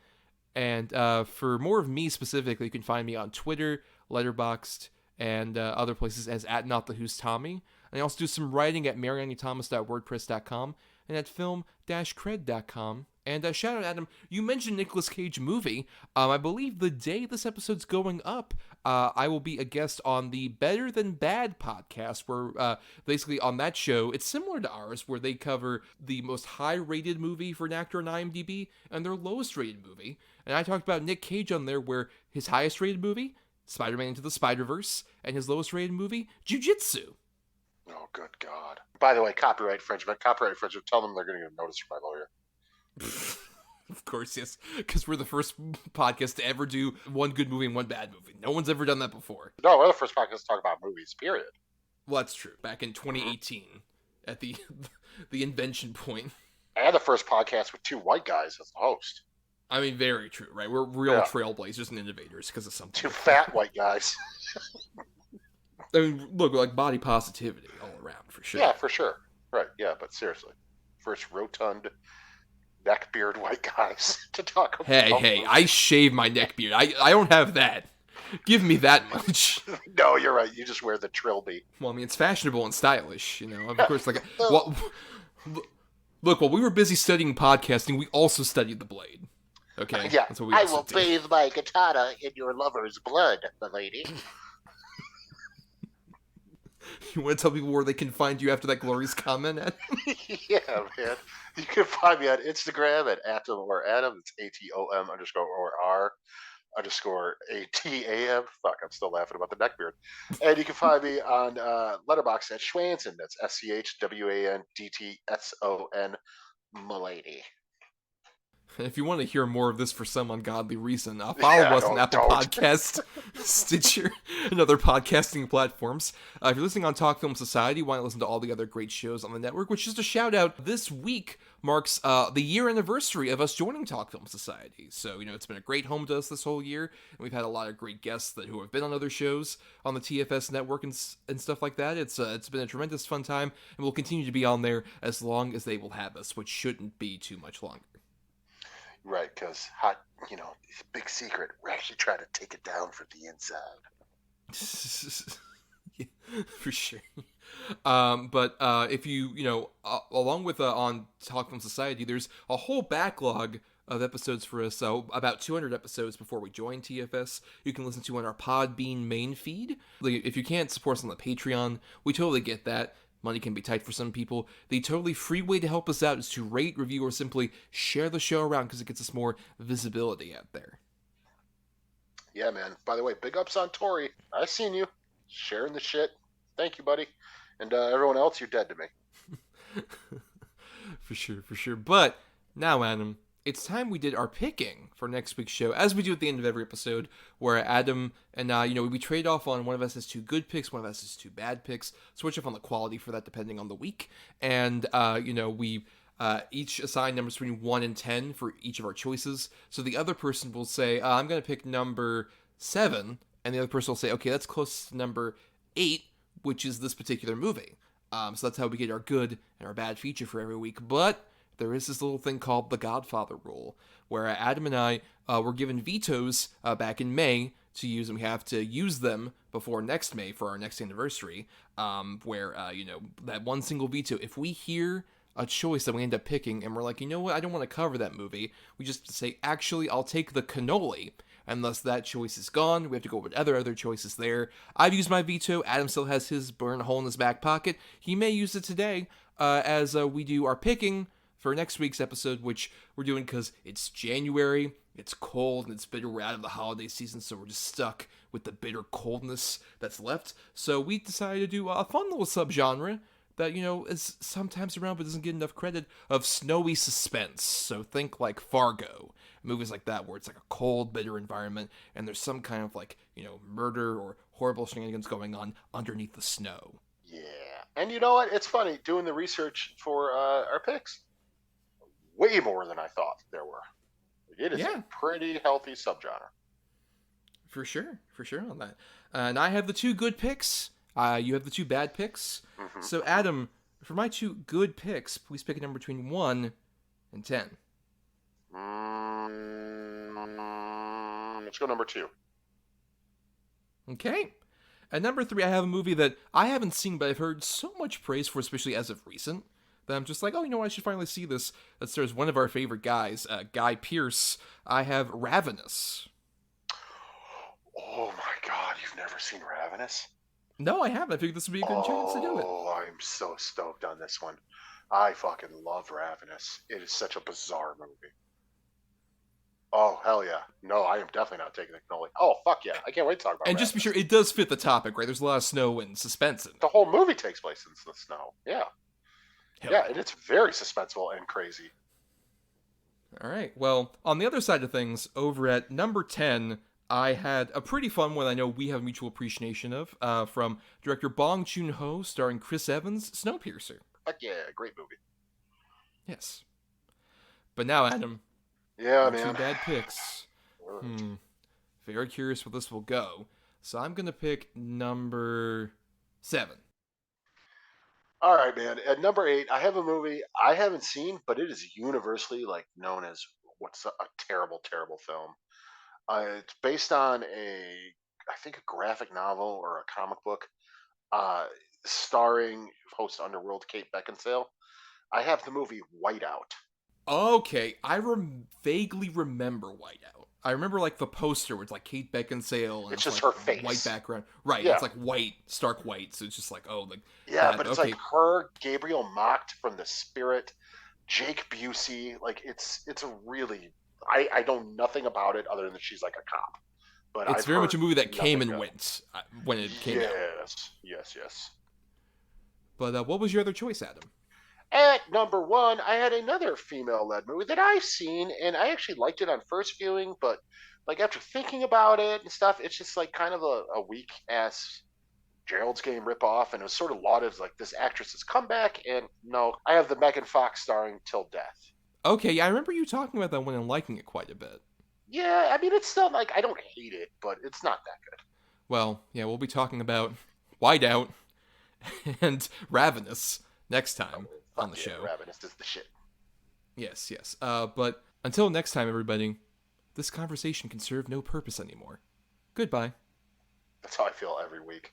And for more of me specifically, you can find me on Twitter, Letterboxd, and other places as @NotTheWho'sTommy. And I also do some writing at marianithomas.wordpress.com and at film-cred.com. And shout out, Adam, you mentioned Nicolas Cage movie. I believe the day this episode's going up, I will be a guest on the Better Than Bad podcast, where basically on that show, it's similar to ours, where they cover the most high-rated movie for an actor on IMDb and their lowest-rated movie. And I talked about Nick Cage on there, where his highest-rated movie, Spider-Man Into the Spider-Verse, and his lowest-rated movie, Jiu-Jitsu. Oh, good God. By the way, copyright infringement. Tell them they're going to get a notice from my lawyer. Of course, yes. Because we're the first podcast to ever do one good movie and one bad movie. No one's ever done that before. No, we're the first podcast to talk about movies, period. Well, that's true. Back in 2018, at the invention point. And the first podcast with two white guys as the host. I mean, very true, right? We're real trailblazers and innovators because of something. Two fat white guys. I mean, look, like body positivity all around, for sure. Yeah, for sure. Right, yeah, but seriously. First rotund, neckbeard white guys to talk about. Hey, I shave my neckbeard. I don't have that. Give me that much. No, you're right. You just wear the trilby. Well, I mean, it's fashionable and stylish, you know. Of course, like, look, while we were busy studying podcasting, we also studied the blade. Okay. Yeah, that's what we I will bathe my katana in your lover's blood, milady. You want to tell people where they can find you after that glorious comment, Adam? Yeah, man. You can find me on Instagram at Atom or Adam. It's ATOM_R_ATAM. Fuck, I'm still laughing about the neckbeard. And you can find me on Letterboxd at Schwanson. That's SCHWANDTSON, milady. If you want to hear more of this for some ungodly reason, follow us on Apple Podcasts, Stitcher, and other podcasting platforms. If you're listening on Talk Film Society, why not listen to all the other great shows on the network? Which, just a shout out, this week marks the year anniversary of us joining Talk Film Society. So, it's been a great home to us this whole year, and we've had a lot of great guests who have been on other shows on the TFS network and stuff like that. It's been a tremendous fun time, and we'll continue to be on there as long as they will have us, which shouldn't be too much longer. Right, because big secret, we're actually trying to take it down from the inside. Yeah, for sure. But if you, along with on Talk Film Society, there's a whole backlog of episodes for us, so about 200 episodes before we join TFS, you can listen to on our Podbean main feed. If you can't support us on the Patreon, we totally get that. Money can be tight for some people. The totally free way to help us out is to rate, review, or simply share the show around because it gets us more visibility out there. Yeah, man. By the way, big ups on Tori. I seen you sharing the shit. Thank you, buddy. And everyone else, you're dead to me. For sure. But now, Adam, it's time we did our picking for next week's show, as we do at the end of every episode, where Adam and I, we trade off on one of us has 2 good picks, one of us has 2 bad picks, switch off on the quality for that depending on the week, and, we each assign numbers between 1 and 10 for each of our choices, so the other person will say, I'm going to pick number 7, and the other person will say, okay, that's close to number 8, which is this particular movie. So that's how we get our good and our bad feature for every week, but there is this little thing called the Godfather rule, where Adam and I were given vetoes back in May to use, and we have to use them before next May for our next anniversary, where, that one single veto, if we hear a choice that we end up picking, and we're like, you know what, I don't want to cover that movie, we just say, actually, I'll take the cannoli, and thus that choice is gone. We have to go with other choices there. I've used my veto. Adam still has his burn hole in his back pocket. He may use it today as we do our picking for next week's episode, which we're doing because it's January, it's cold, and it's bitter. We're out of the holiday season, so we're just stuck with the bitter coldness that's left. So we decided to do a fun little subgenre that, is sometimes around but doesn't get enough credit, of snowy suspense. So think like Fargo, movies like that, where it's like a cold, bitter environment, and there's some kind of murder or horrible shenanigans going on underneath the snow. Yeah. And you know what? It's funny, doing the research for our picks. Way more than I thought there were. It is a pretty healthy subgenre. For sure on that. And I have the 2 good picks. You have the 2 bad picks. Mm-hmm. So, Adam, for my 2 good picks, please pick a number between 1 and 10. Let's go number 2. Okay. At number 3, I have a movie that I haven't seen, but I've heard so much praise for, especially as of recent, that I'm just like, oh, I should finally see this. That stars one of our favorite guys, Guy Pearce. I have Ravenous. Oh my God, you've never seen Ravenous? No, I haven't. I figured this would be a good chance to do it. Oh, I'm so stoked on this one. I fucking love Ravenous. It is such a bizarre movie. Oh, hell yeah. No, I am definitely not taking the cannoli. Oh, fuck yeah. I can't wait to talk about And Ravenous. just be sure, it does fit the topic, right? There's a lot of snow and suspense in it. The whole movie takes place in the snow. Yeah. Hell. Yeah, and it's very suspenseful and crazy. All right. Well, on the other side of things, over at number 10, I had a pretty fun one I know we have mutual appreciation of, from director Bong Joon-ho, starring Chris Evans, Snowpiercer. Fuck yeah, great movie. Yes. But now, Adam. Yeah, man. 2 bad picks. Very curious where this will go. So I'm going to pick number 7. All right, man. At number 8, I have a movie I haven't seen, but it is universally known as what's a terrible, terrible film. It's based on I think a graphic novel or a comic book, starring host Underworld Kate Beckinsale. I have the movie Whiteout. Okay, I vaguely remember Whiteout. I remember the poster where it's Kate Beckinsale and it's just her face, white background, right? Yeah. It's white, stark white, so it's just yeah, but it's her, Gabriel Macht from The Spirit, Jake Busey. It's a really, I know nothing about it other than she's a cop. But it's very much a movie that came and went when it came out. Yes. But what was your other choice, Adam? At number one, I had another female-led movie that I've seen, and I actually liked it on first viewing, but like after thinking about it and stuff, it's just like kind of a weak ass Gerald's Game ripoff, and it was sort of lauded as like this actress's comeback. And no, I have the Megan Fox starring Till Death. Okay, yeah, I remember you talking about that one and liking it quite a bit. Yeah, I mean it's still like I don't hate it, but it's not that good. Well, yeah, we'll be talking about Whiteout and Ravenous next time on the show. Ravenous is the shit. Yes, yes. But until next time, everybody, this conversation can serve no purpose anymore. Goodbye. That's how I feel every week.